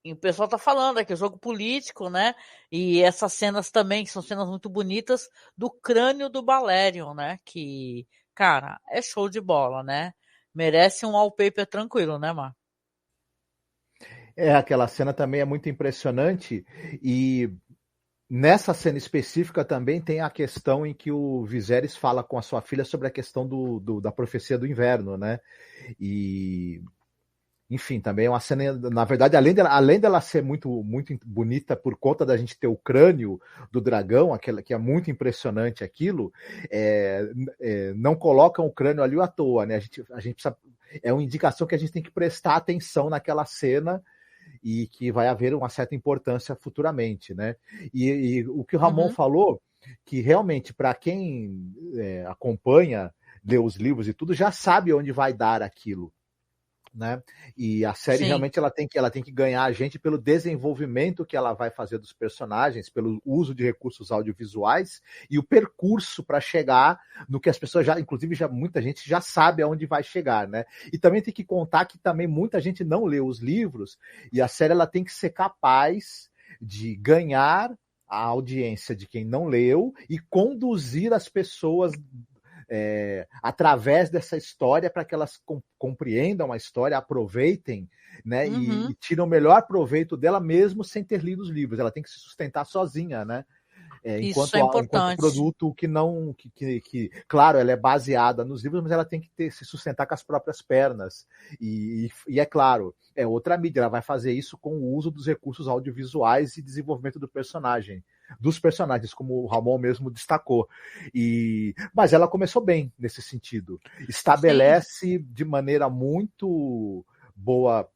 o pessoal tá falando aqui, jogo político, né? E essas cenas também, que são cenas muito bonitas, do crânio do Balerion, né? Que, cara, é show de bola, né? Merece um wallpaper tranquilo, né, Mar? Aquela cena também é muito impressionante e nessa cena específica também tem a questão em que o Viserys fala com a sua filha sobre a questão da profecia do inverno, né? E enfim, também é uma cena, na verdade, além dela ser muito, muito bonita por conta da gente ter o crânio do dragão, que é muito impressionante aquilo, não colocam o crânio ali à toa, né? A gente precisa, é uma indicação que a gente tem que prestar atenção naquela cena e que vai haver uma certa importância futuramente, né? E o que o Ramon falou, que realmente, para quem acompanha, lê os livros e tudo, já sabe onde vai dar aquilo. né? E a série realmente ela tem que ganhar a gente pelo desenvolvimento que ela vai fazer dos personagens, pelo uso de recursos audiovisuais e o percurso para chegar no que as pessoas muita gente já sabe aonde vai chegar, né? E também tem que contar que também muita gente não lê os livros e a série ela tem que ser capaz de ganhar a audiência de quem não leu e conduzir as pessoas através dessa história para que elas compreendam a história, aproveitem, né, e tiram o melhor proveito dela mesmo sem ter lido os livros. Ela tem que se sustentar sozinha, né? Isso é importante. Enquanto produto que, claro, ela é baseada nos livros, mas ela tem que se sustentar com as próprias pernas. E é claro, é outra mídia, ela vai fazer isso com o uso dos recursos audiovisuais e desenvolvimento dos personagens, como o Ramon mesmo destacou. Mas ela começou bem nesse sentido. Estabelece de maneira muito boa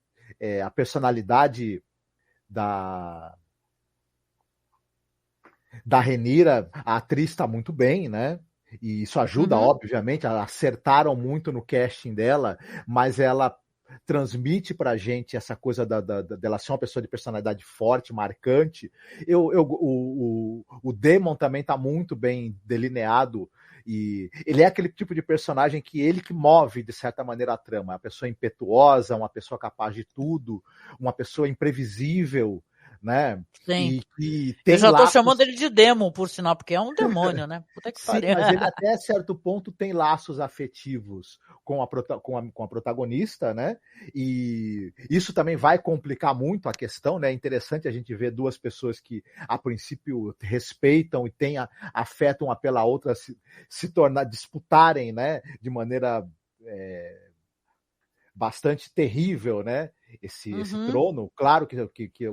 a personalidade da Rhaenyra. A atriz está muito bem, né? E isso ajuda, obviamente. Acertaram muito no casting dela, mas ela transmite pra gente essa coisa dela ser uma pessoa de personalidade forte, marcante. O Daemon também tá muito bem delineado, e ele é aquele tipo de personagem que move, de certa maneira, a trama. Uma pessoa impetuosa, uma pessoa capaz de tudo, uma pessoa imprevisível, né? Sim. E tem eu já tô chamando ele de Demon, por sinal, porque é um demônio, né? Puta que pariu. Sim, mas ele até certo ponto tem laços afetivos com a protagonista, né? E isso também vai complicar muito a questão, né? É interessante a gente ver duas pessoas que, a princípio, respeitam e afetam uma pela outra disputarem, disputarem, né? De maneira bastante terrível, né? Esse trono. Claro que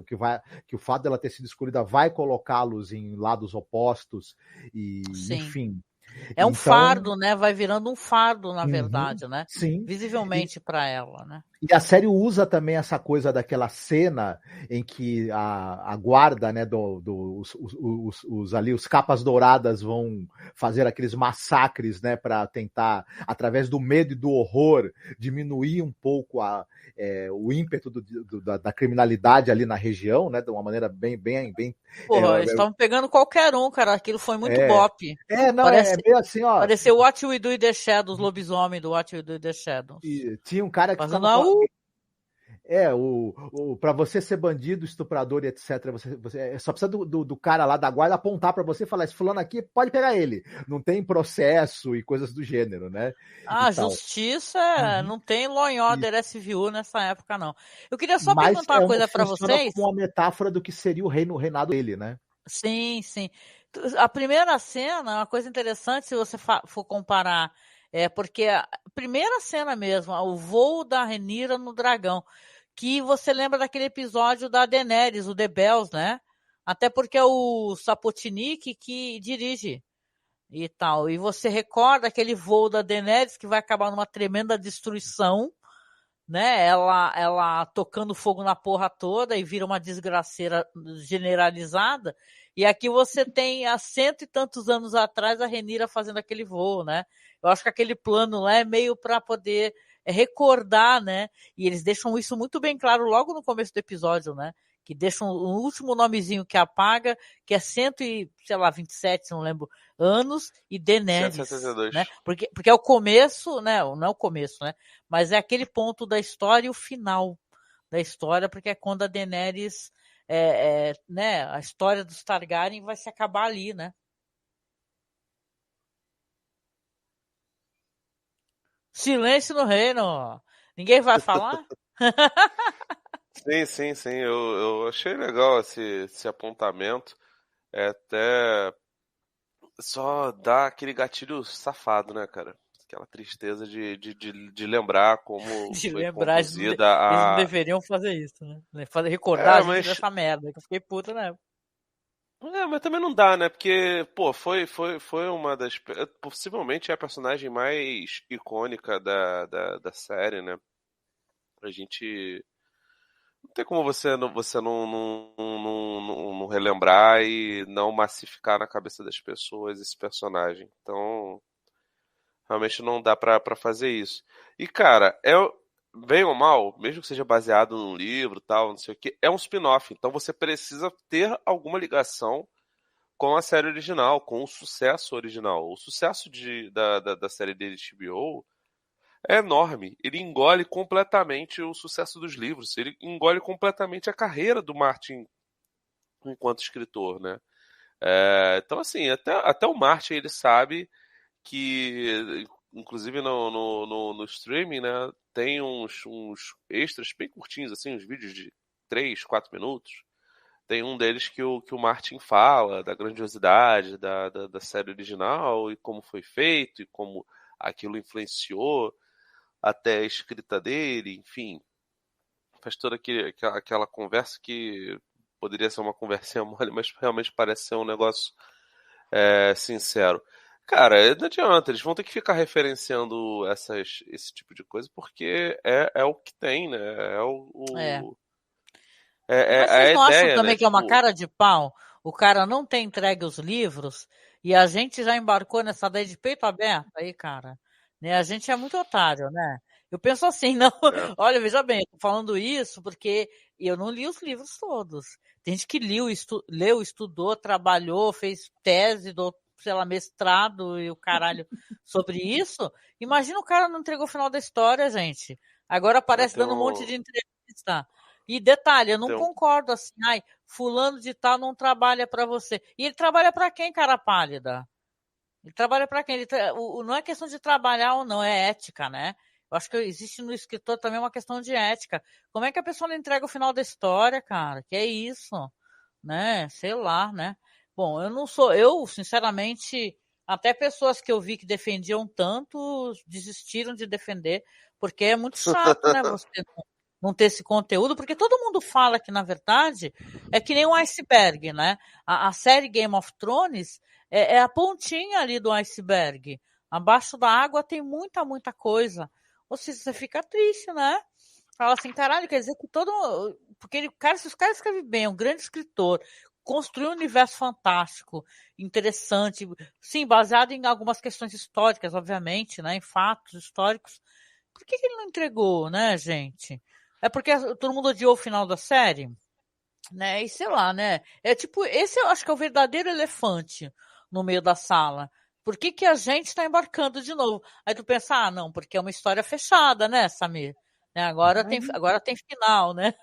o fato dela ter sido escolhida vai colocá-los em lados opostos e, enfim. É um fardo, né? Vai virando um fardo, na verdade, né? Sim. Visivelmente para ela, né? E a série usa também essa coisa daquela cena em que a guarda, né, os capas douradas vão fazer aqueles massacres, né, para tentar, através do medo e do horror, diminuir um pouco o ímpeto da criminalidade ali na região, né, de uma maneira bem. Porra, eles estavam pegando qualquer um, cara. Aquilo foi muito bop. É meio assim, ó. Pareceu What We Do in the Shadows, lobisomem do What We Do in the Shadows. E tinha um cara que para você ser bandido, estuprador e etc, você só precisa do cara lá da guarda apontar para você e falar: esse fulano aqui, pode pegar ele. Não tem processo e coisas do gênero, né? Justiça, não tem law and order SVU nessa época, não. Eu queria só perguntar uma coisa para vocês. Como uma metáfora do que seria o reinado dele, né? Sim. A primeira cena, uma coisa interessante, se você for comparar, porque a primeira cena mesmo, o voo da Rhaenyra no dragão, que você lembra daquele episódio da Daenerys, o The Bells, né? Até porque é o Sapotnik que dirige e tal. E você recorda aquele voo da Daenerys que vai acabar numa tremenda destruição, né? Ela tocando fogo na porra toda e vira uma desgraceira generalizada. E aqui você tem, há 100 e tantos anos atrás, a Rhaenyra fazendo aquele voo, né? Eu acho que aquele plano lá é meio para poder recordar, né? E eles deixam isso muito bem claro logo no começo do episódio, né? Que deixam o último nomezinho que apaga, que é 127, não lembro, anos, e Daenerys, 172. Né? Porque é o começo, né? Não é o começo, né? Mas é aquele ponto da história e o final da história, porque é quando a Daenerys, né? A história dos Targaryen vai se acabar ali, né? Silêncio no reino. Ninguém vai falar? Sim. Eu achei legal esse apontamento. Até só dá aquele gatilho safado, né, cara? Aquela tristeza de lembrar como de foi lembrar, conduzida eles não deveriam fazer isso, né? Recordar a gente dessa merda, que eu fiquei puta na época. Mas também não dá, né? Porque, pô, foi uma das... Possivelmente é a personagem mais icônica da série, né? A gente... Não tem como você não relembrar e não massificar na cabeça das pessoas esse personagem. Então, realmente não dá pra fazer isso. E, cara, bem ou mal, mesmo que seja baseado num livro, tal, não sei o que, é um spin-off. Então você precisa ter alguma ligação com a série original, com o sucesso original. O sucesso da série de HBO é enorme. Ele engole completamente o sucesso dos livros. Ele engole completamente a carreira do Martin enquanto escritor, né? Então, assim, até o Martin, ele sabe que, inclusive no streaming, né, tem uns extras bem curtinhos, assim, uns vídeos de 3, 4 minutos. Tem um deles que o Martin fala da grandiosidade da série original e como foi feito e como aquilo influenciou até a escrita dele, enfim. Faz toda aquela conversa que poderia ser uma conversinha mole, mas realmente parece ser um negócio sincero. Cara, não adianta, eles vão ter que ficar referenciando esse tipo de coisa, porque é o que tem, né? Mas vocês não acham ideia, também né? que é uma cara de pau? O cara não tem entregue os livros e a gente já embarcou nessa ideia de peito aberto aí, cara. Né? A gente é muito otário, né? Eu penso assim, não. Olha, veja bem, eu tô falando isso porque eu não li os livros todos. Tem gente que leu, estudou, trabalhou, fez tese, sei lá, mestrado e o caralho sobre isso. Imagina o cara não entregou o final da história, gente. Agora aparece dando um monte de entrevista. E detalhe, eu não concordo assim, fulano de tal não trabalha para você. E ele trabalha para quem, cara pálida? Ele trabalha para quem? Não é questão de trabalhar ou não, é ética, né? Eu acho que existe no escritor também uma questão de ética. Como é que a pessoa não entrega o final da história, cara? Que é isso, né? Sei lá, né? Bom, eu sinceramente, até pessoas que eu vi que defendiam tanto desistiram de defender, porque é muito chato, né? Você não ter esse conteúdo, porque todo mundo fala que, na verdade, é que nem um iceberg, né? A série Game of Thrones é a pontinha ali do iceberg. Abaixo da água tem muita, muita coisa. Ou seja, você fica triste, né? Fala assim, caralho, quer dizer que todo... Porque se os caras escrevem bem, é um grande escritor, construiu um universo fantástico, interessante, sim, baseado em algumas questões históricas, obviamente, né? Em fatos históricos. Por que ele não entregou, né, gente? É porque todo mundo odiou o final da série, né? E sei lá, né? É tipo, esse eu acho que é o verdadeiro elefante no meio da sala. Por que a gente está embarcando de novo? Aí tu pensa, não, porque é uma história fechada, né, Samir? Né? Agora tem final, né?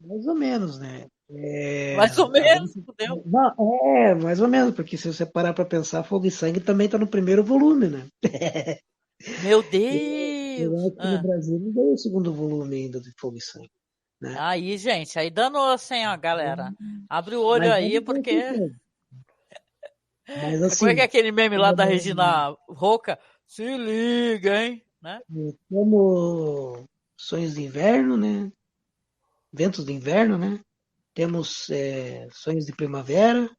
Mais ou menos, né? Mais ou menos, entendeu? Não, mais ou menos, porque se você parar para pensar, Fogo e Sangue também está no primeiro volume, né? Meu Eu Deus! acho que no Brasil não veio o segundo volume ainda de Fogo e Sangue. Né? Aí, gente, aí danou assim, ó, galera. Abre o olho aí, porque... Mas assim... Como é que é aquele meme lá da Regina Roca? Se liga, hein? Né? Como Sonhos de Inverno, né? Ventos de Inverno, né? Temos Sonhos de Primavera.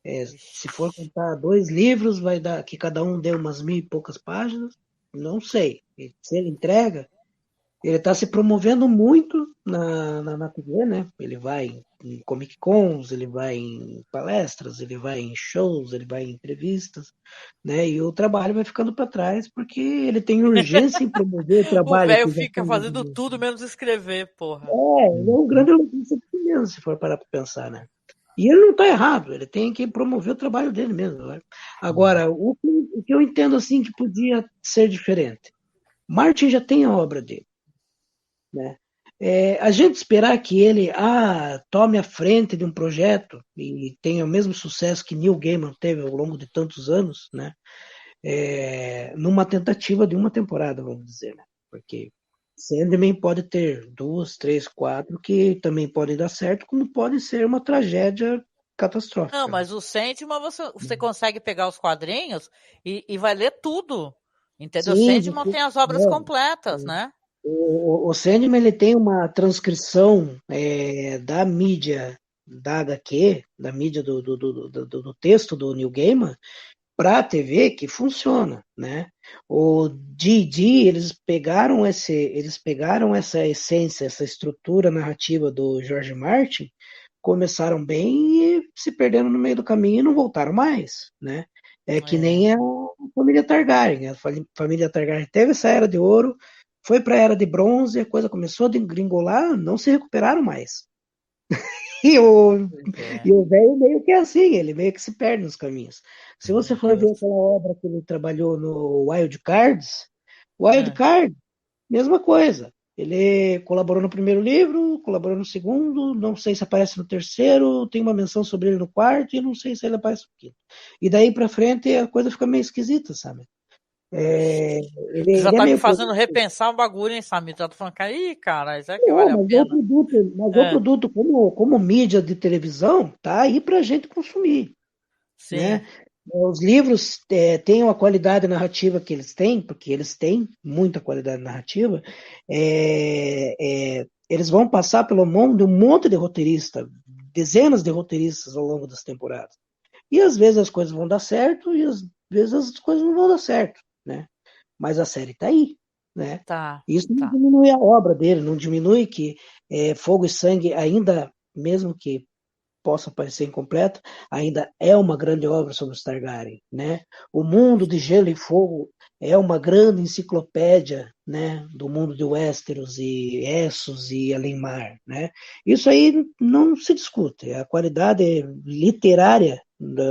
Se for contar 2 livros, vai dar que cada um dê umas 1000 e poucas páginas. Não sei. Se ele entrega, ele está se promovendo muito na TV, né? Ele vai em Comic Cons, ele vai em palestras, ele vai em shows, ele vai em entrevistas, né? E o trabalho vai ficando para trás porque ele tem urgência em promover o trabalho. O velho fica fazendo tudo menos escrever, porra. Ele é um grande lobista mesmo, se for parar para pensar, né? E ele não está errado, ele tem que promover o trabalho dele mesmo. Né? Agora, o que eu entendo assim que podia ser diferente. Martin já tem a obra dele. Né? A gente esperar que ele tome a frente de um projeto e tenha o mesmo sucesso que Neil Gaiman teve ao longo de tantos anos, né? Numa tentativa de uma temporada, vamos dizer. Né? Porque Sandman pode ter 2, 3, 4 que também podem dar certo, como pode ser uma tragédia catastrófica. Não, mas o Sandman você consegue pegar os quadrinhos e vai ler tudo. Entendeu? Sim, o Sandman tem as obras completas, né? O Sandman ele tem uma transcrição da mídia da HQ, da mídia do texto do Neil Gaiman para a TV que funciona, né? O D&D, eles pegaram essa essência, essa estrutura narrativa do George Martin, começaram bem e se perderam no meio do caminho e não voltaram mais, né? Que nem a família Targaryen. A família Targaryen teve essa era de ouro, Foi para a Era de Bronze, a coisa começou a degringolar, não se recuperaram mais. E o velho meio que é assim, ele meio que se perde nos caminhos. Se você for ver aquela obra que ele trabalhou no Wild Cards, mesma coisa. Ele colaborou no primeiro livro, colaborou no segundo, não sei se aparece no terceiro, tem uma menção sobre ele no quarto, e não sei se ele aparece no quinto. E daí pra frente a coisa fica meio esquisita, sabe? Tu já tá me fazendo repensar o bagulho, hein, Samir? Já tô falando que aí, cara, isso é que vale a pena. O produto como mídia de televisão tá aí pra gente consumir. Sim. Né? Os livros têm a qualidade narrativa que eles têm, porque eles têm muita qualidade narrativa, eles vão passar pelo mão de um monte de roteiristas, dezenas de roteiristas ao longo das temporadas. E às vezes as coisas vão dar certo e às vezes as coisas não vão dar certo, né? Mas a série está aí, né? Isso não diminui a obra dele, não diminui que Fogo e Sangue ainda, mesmo que possa parecer incompleta, ainda é uma grande obra sobre os Targaryen, né? O mundo de Gelo e Fogo é uma grande enciclopédia, né, do mundo de Westeros e Essos e Além-Mar, né? Isso aí não se discute. A qualidade literária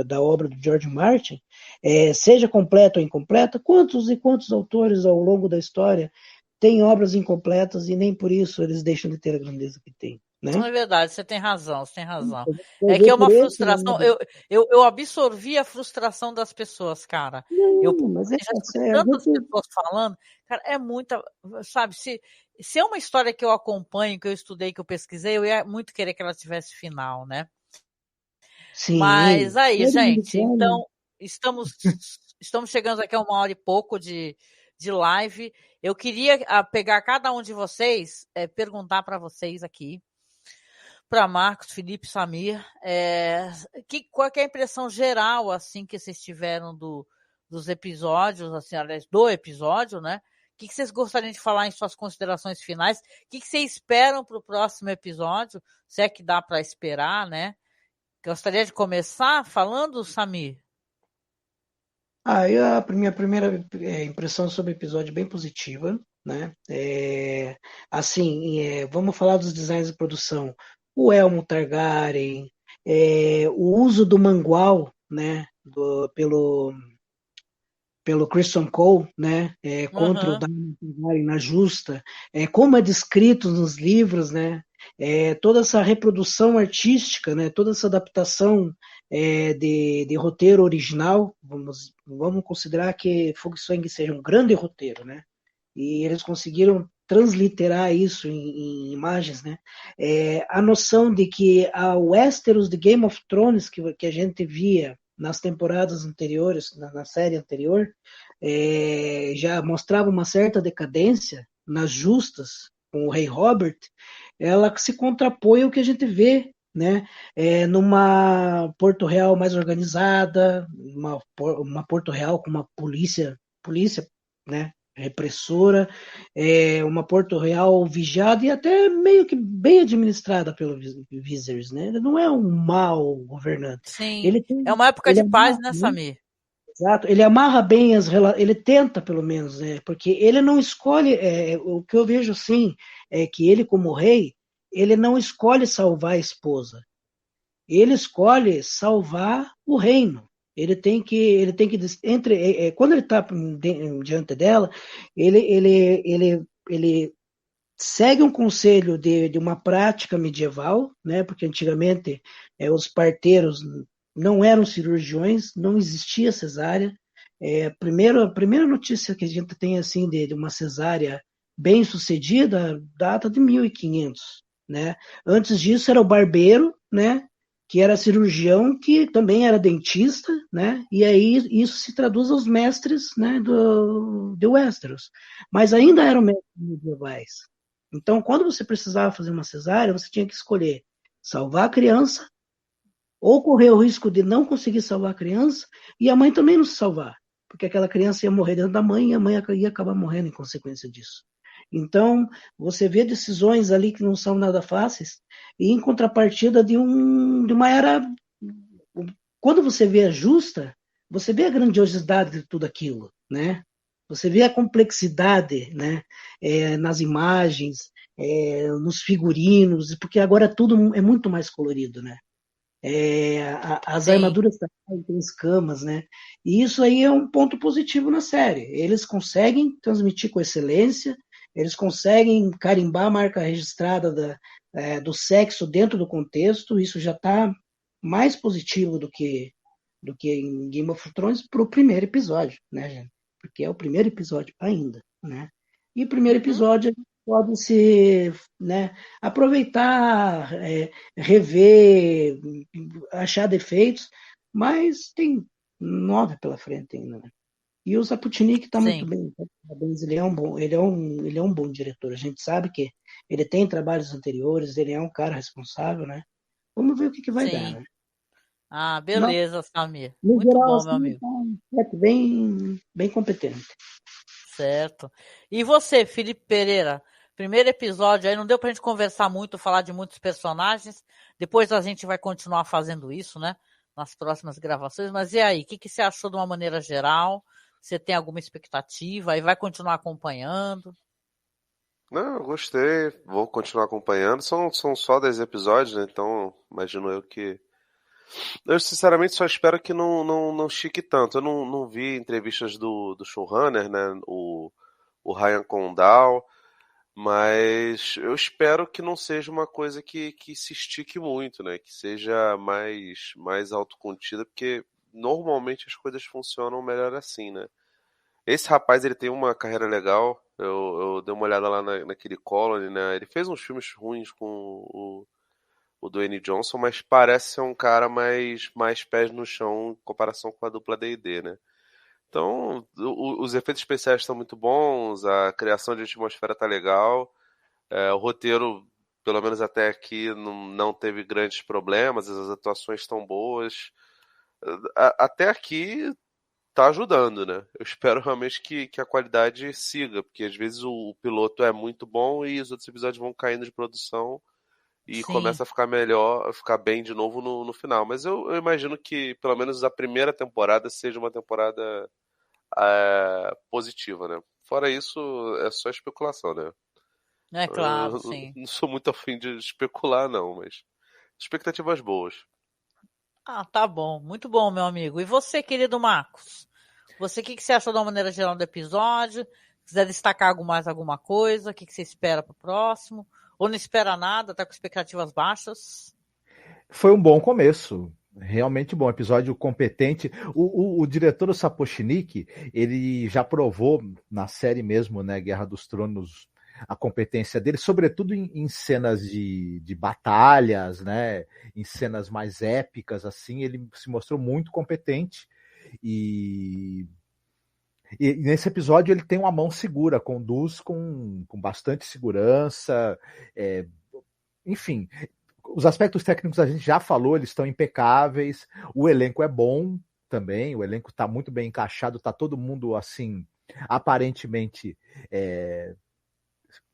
da obra do George Martin, seja completa ou incompleta, quantos e quantos autores ao longo da história têm obras incompletas e nem por isso eles deixam de ter a grandeza que têm. Né? É verdade, você tem razão. É que é uma frustração. Eu absorvi a frustração das pessoas, cara. Mas já escutei tantas pessoas falando, cara, é muita. Sabe, se é uma história que eu acompanho, que eu estudei, que eu pesquisei, eu ia muito querer que ela tivesse final, né? Sim. Mas aí, gente, então, estamos chegando aqui a 1 hora e pouco de live. Eu queria pegar cada um de vocês, perguntar para vocês aqui, para Marcos, Felipe, Samir, qual é a impressão geral assim que vocês tiveram dos episódios, assim, aliás, do episódio, né? O que vocês gostariam de falar em suas considerações finais? O que vocês esperam para o próximo episódio? Se é que dá para esperar, né? Gostaria de começar falando, Samir? A minha primeira impressão sobre o episódio é bem positiva, né? Vamos falar dos designs de produção. O Elmo Targaryen, o uso do mangual, né? Pelo Christian Cole, né? Contra o Daemon Targaryen na Justa, como é descrito nos livros, né? Toda essa reprodução artística, né? Toda essa adaptação de roteiro original, vamos considerar que Fogo e Sangue seja um grande roteiro, né? E eles conseguiram transliterar isso em imagens, né? A noção de que a Westeros de Game of Thrones que a gente via nas temporadas anteriores, na série anterior, já mostrava uma certa decadência nas justas com o rei Robert, ela se contrapõe ao que a gente vê, né? Numa Porto Real mais organizada, uma Porto Real com uma polícia, né? Repressora, uma Porto Real vigiada e até meio que bem administrada pelos Viserys, né? Ele não é um mau governante. Sim, é uma época de paz, né, Samir? Exato, ele amarra bem ele tenta pelo menos, né? Porque ele não escolhe, o que eu vejo assim, é que ele como rei, ele não escolhe salvar a esposa, ele escolhe salvar o reino. Ele tem que quando ele está diante dela, ele segue um conselho de uma prática medieval, né? Porque antigamente os parteiros não eram cirurgiões, não existia cesárea. A primeira notícia que a gente tem assim de uma cesárea bem sucedida data de 1500, né? Antes disso era o barbeiro, né? Que era cirurgião, que também era dentista, né? E aí isso se traduz aos mestres, né, de Westeros. Mas ainda eram mestres medievais. Então, quando você precisava fazer uma cesárea, você tinha que escolher salvar a criança ou correr o risco de não conseguir salvar a criança e a mãe também não se salvar, porque aquela criança ia morrer dentro da mãe e a mãe ia acabar morrendo em consequência disso. Então, você vê decisões ali que não são nada fáceis e em contrapartida de uma era... Quando você vê a Justa, você vê a grandiosidade de tudo aquilo, né? Você vê a complexidade, né, nas imagens, nos figurinos, porque agora tudo é muito mais colorido, né? As Sim, armaduras também têm escamas, né? E isso aí é um ponto positivo na série. Eles conseguem transmitir com excelência, eles conseguem carimbar a marca registrada do sexo dentro do contexto. Isso já está mais positivo do que em Game of Thrones para o primeiro episódio, né, gente? Porque é o primeiro episódio ainda, né? E o primeiro episódio pode se, né, aproveitar, rever, achar defeitos, mas tem 9 pela frente ainda, né? E o Zaputinik está muito sim, bem, tá? Parabéns, ele é um bom diretor. A gente sabe que ele tem trabalhos anteriores, ele é um cara responsável, né? Vamos ver o que vai dar, sim. né? Ah, Mas, beleza, Samir. no Muito geral, bom, meu assim, amigo. tá um set bem competente. Certo. E você, Felipe Pereira? Primeiro episódio aí, não deu pra gente conversar muito, falar de muitos personagens. Depois a gente vai continuar fazendo isso, né? Nas próximas gravações. Mas e aí, o que você achou de uma maneira geral? Você tem alguma expectativa? E vai continuar acompanhando? Não, eu gostei, vou continuar acompanhando. São só 10 episódios, né? Então imagino eu que. Eu sinceramente só espero que não estique tanto. Eu não vi entrevistas do showrunner, né? O Ryan Condal. Mas eu espero que não seja uma coisa que se estique muito, né? Que seja mais autocontida, porque normalmente as coisas funcionam melhor assim, né? Esse rapaz, ele tem uma carreira legal. Eu dei uma olhada lá naquele Colony, né? Ele fez uns filmes ruins com o Dwayne Johnson, mas parece ser um cara mais pés no chão em comparação com a dupla D&D, né? Então, os efeitos especiais estão muito bons, a criação de atmosfera tá legal. O roteiro, pelo menos até aqui, não teve grandes problemas, as atuações estão boas. Até aqui tá ajudando, né? Eu espero realmente que a qualidade siga, porque às vezes o piloto é muito bom e os outros episódios vão caindo de produção e Sim, começa a ficar melhor, a ficar bem de novo no final. Mas eu imagino que pelo menos a primeira temporada seja uma temporada positiva, né? Fora isso, é só especulação, né? é claro, Eu sim. não sou muito afim de especular, não, mas expectativas boas. Ah, tá bom. Muito bom, meu amigo. E você, querido Marcos? Você, o que você achou da maneira geral do episódio? Quiser destacar alguma coisa? O que você espera pro próximo? Ou não espera nada, tá com expectativas baixas? Foi um bom começo. Realmente bom, episódio competente. O diretor, o Sapochnik, ele já provou na série mesmo, né, Guerra dos Tronos, a competência dele, sobretudo em cenas de batalhas, né, em cenas mais épicas, assim, ele se mostrou muito competente. E nesse episódio ele tem uma mão segura, conduz com bastante segurança, é, enfim, os aspectos técnicos a gente já falou, eles estão impecáveis. O elenco é bom também, o elenco está muito bem encaixado, está todo mundo assim, aparentemente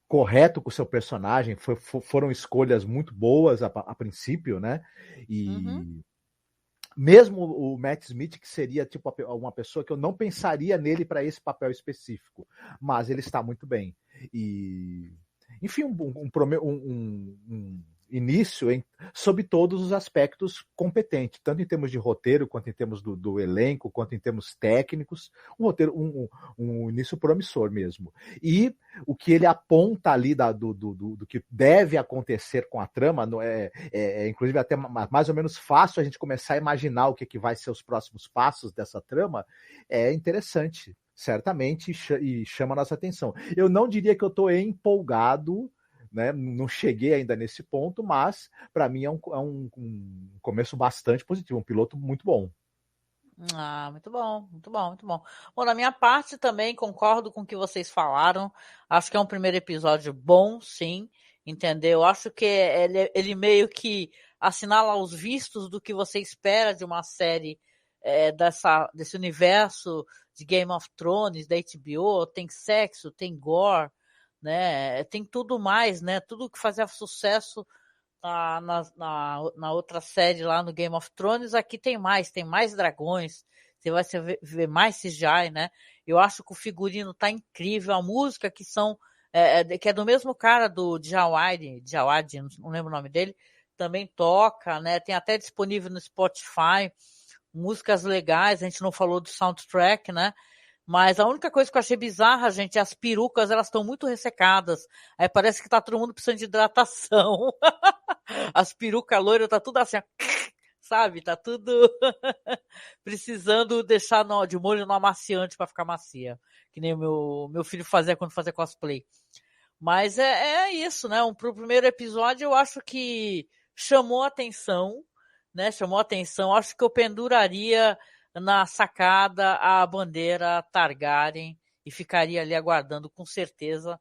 correto com o seu personagem. Foram escolhas muito boas a princípio, né? Uhum. E mesmo o Matt Smith, que seria tipo uma pessoa que eu não pensaria nele para esse papel específico, mas ele está muito bem. E enfim, um início sob todos os aspectos competente, tanto em termos de roteiro, quanto em termos do elenco, quanto em termos técnicos, um início promissor mesmo. E o que ele aponta ali do que deve acontecer com a trama, inclusive até mais ou menos fácil a gente começar a imaginar o que vai ser os próximos passos dessa trama, é interessante, certamente, e chama a nossa atenção. Eu não diria que eu estou empolgado, né? Não cheguei ainda nesse ponto, mas para mim é um começo bastante positivo, um piloto muito bom. Ah, muito bom, muito bom, muito bom. Bom, na minha parte também concordo com o que vocês falaram. Acho que é um primeiro episódio bom, sim, entendeu? Acho que ele meio que assinala os vistos do que você espera de uma série desse universo de Game of Thrones, da HBO. Tem sexo, tem gore, né? Tem tudo mais, né? Tudo que fazia sucesso na outra série lá no Game of Thrones, aqui tem mais dragões, você vai ver mais CGI, né? Eu acho que o figurino tá incrível, a música que é do mesmo cara do Jawad, não lembro o nome dele, também toca, né? Tem até disponível no Spotify, músicas legais, a gente não falou do soundtrack, né? Mas a única coisa que eu achei bizarra, gente, as perucas, elas estão muito ressecadas. Aí parece que tá todo mundo precisando de hidratação. As perucas loiras, tá tudo assim, sabe? Tá tudo precisando deixar de molho no amaciante para ficar macia. Que nem o meu filho fazia quando fazia cosplay. Mas é isso, né? Pro primeiro episódio eu acho que chamou atenção, né? Chamou atenção. Acho que eu penduraria na sacada a bandeira Targaryen e ficaria ali aguardando com certeza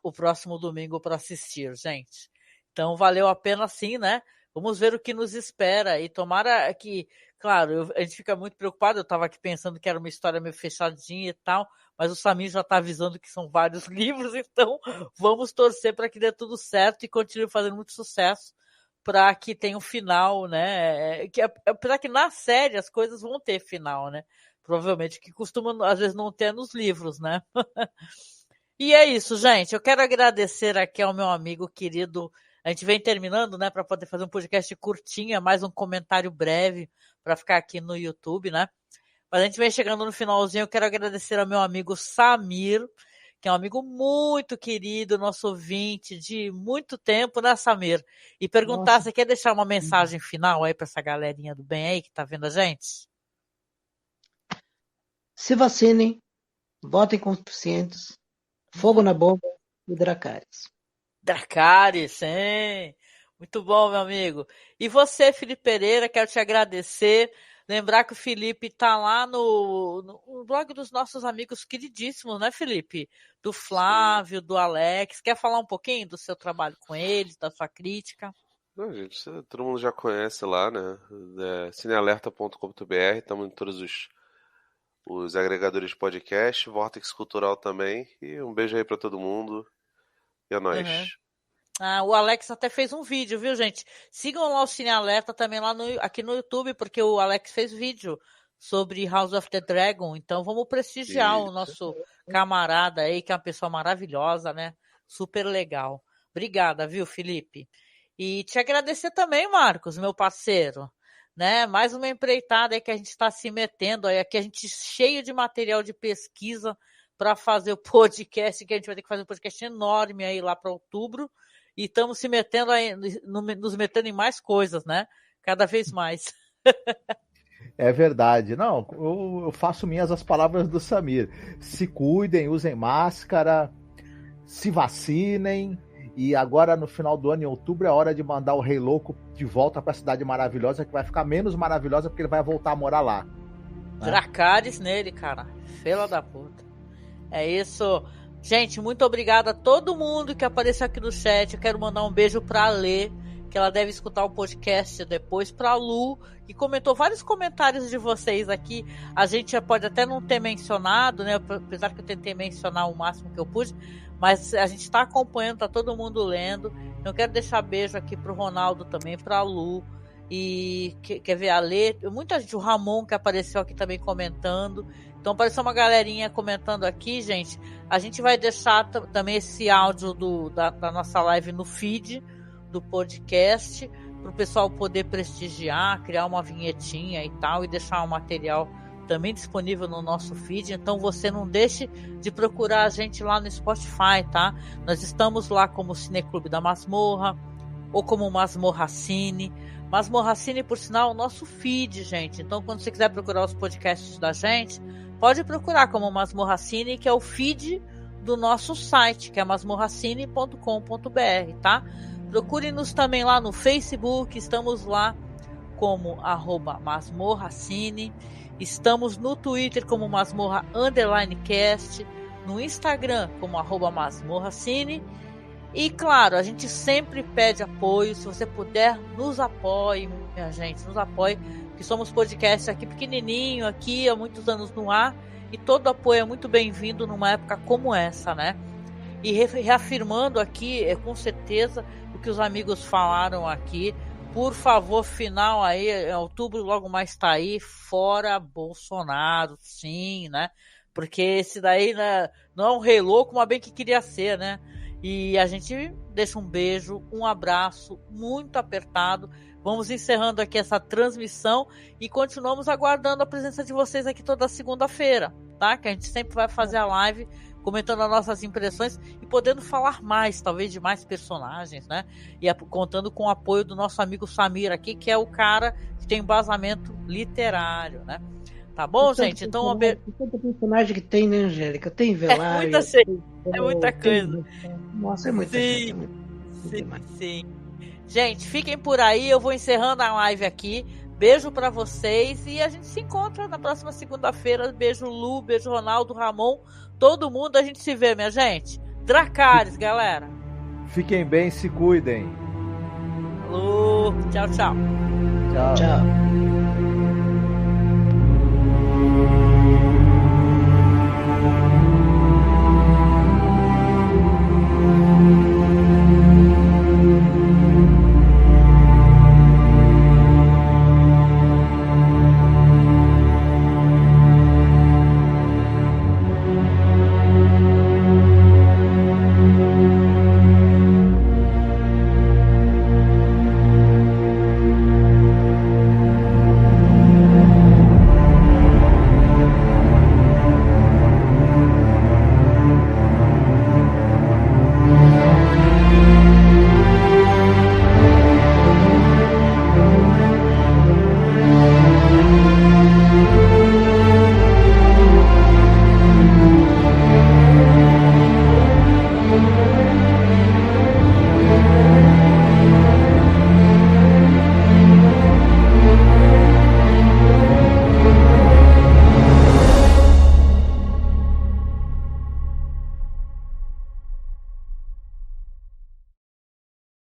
o próximo domingo para assistir, gente. Então valeu a pena sim, né? Vamos ver o que nos espera e tomara que, claro, a gente fica muito preocupado, eu estava aqui pensando que era uma história meio fechadinha e tal, mas o Samir já está avisando que são vários livros, então vamos torcer para que dê tudo certo e continue fazendo muito sucesso, para que tenha um final, né? Apesar que na série as coisas vão ter final, né? Provavelmente, que costuma às vezes não ter nos livros, né? E é isso, gente. Eu quero agradecer aqui ao meu amigo querido. A gente vem terminando, né, para poder fazer um podcast curtinho, mais um comentário breve para ficar aqui no YouTube, né? Mas a gente vem chegando no finalzinho. Eu quero agradecer ao meu amigo Samir, que é um amigo muito querido, nosso ouvinte de muito tempo, né, Samir? E perguntar, você quer deixar uma mensagem final aí para essa galerinha do bem aí que tá vendo a gente? Se vacinem, votem conscientes, fogo na bomba e Dracarys. Dracarys, sim! Muito bom, meu amigo. E você, Felipe Pereira, quero te agradecer. Lembrar que o Felipe tá lá no blog dos nossos amigos queridíssimos, né, Felipe? Do Flávio, do Alex. Quer falar um pouquinho do seu trabalho com eles, da sua crítica? Não, gente, todo mundo já conhece lá, né? cinealerta.com.br, estamos em todos os agregadores de podcast, Vortex Cultural também. E um beijo aí pra todo mundo. E é nóis. O Alex até fez um vídeo, viu, gente? Sigam lá o Cine Alerta também lá aqui no YouTube, porque o Alex fez vídeo sobre House of the Dragon. Então vamos prestigiar o nosso camarada aí, que é uma pessoa maravilhosa, né? Super legal. Obrigada, viu, Felipe? E te agradecer também, Marcos, meu parceiro, né? Mais uma empreitada aí que a gente está se metendo aí, aqui a gente cheio de material de pesquisa para fazer o podcast, que a gente vai ter que fazer um podcast enorme aí lá para outubro. E estamos se metendo aí, nos metendo em mais coisas, né? Cada vez mais. É verdade. Não, eu faço minhas as palavras do Samir. Se cuidem, usem máscara, se vacinem. E agora, no final do ano, em outubro, é hora de mandar o Rei Louco de volta para a Cidade Maravilhosa, que vai ficar menos maravilhosa porque ele vai voltar a morar lá. Dracarys nele, cara. Fela da puta. É isso. Gente, muito obrigada a todo mundo que apareceu aqui no chat. Eu quero mandar um beijo pra Lê, que ela deve escutar o podcast depois, pra Lu, que comentou vários comentários de vocês aqui. A gente pode até não ter mencionado, né? Apesar que eu tentei mencionar o máximo que eu pude, mas a gente tá acompanhando, tá todo mundo lendo. Eu quero deixar beijo aqui pro Ronaldo também, pra Lu. E quer ver a Lê, muita gente, o Ramon que apareceu aqui também comentando. Então apareceu uma galerinha comentando aqui, gente. A gente vai deixar também esse áudio da nossa live no feed do podcast, para o pessoal poder prestigiar, criar uma vinhetinha e tal, e deixar um material também disponível no nosso feed. Então você não deixe de procurar a gente lá no Spotify, tá? Nós estamos lá como Cineclube da Masmorra, ou como Masmorra Cine. Masmorra Cine, por sinal, é o nosso feed, gente. Então quando você quiser procurar os podcasts da gente, pode procurar como Masmorra Cine, que é o feed do nosso site, que é masmorracine.com.br, tá? Procure-nos também lá no Facebook, estamos lá como @masmorracine, estamos no Twitter como masmorra_cast, no Instagram como @masmorracine, e claro, a gente sempre pede apoio. Se você puder, nos apoie, minha gente, nos apoie, que somos podcast aqui pequenininho, aqui há muitos anos no ar, e todo apoio é muito bem-vindo numa época como essa, né? E reafirmando aqui, com certeza, o que os amigos falaram aqui, por favor, final aí, em outubro logo mais tá aí, fora Bolsonaro, sim, né? Porque esse daí, né, não é um rei louco, mas bem que queria ser, né? E a gente deixa um beijo, um abraço muito apertado. Vamos encerrando aqui essa transmissão e continuamos aguardando a presença de vocês aqui toda segunda-feira, tá? Que a gente sempre vai fazer a live comentando as nossas impressões e podendo falar mais, talvez, de mais personagens, né? E contando com o apoio do nosso amigo Samir aqui, que é o cara que tem embasamento literário, né? Tá bom, gente? Então, Quanto personagem que tem, né, Angélica? Tem Velário. É muita coisa. Nossa, é muita gente. Sim. Gente, fiquem por aí. Eu vou encerrando a live aqui. Beijo pra vocês e a gente se encontra na próxima segunda-feira. Beijo, Lu, beijo, Ronaldo, Ramon, todo mundo. A gente se vê, minha gente. Dracarys, galera. Fiquem bem, se cuidem. Falou. Tchau, tchau. Tchau.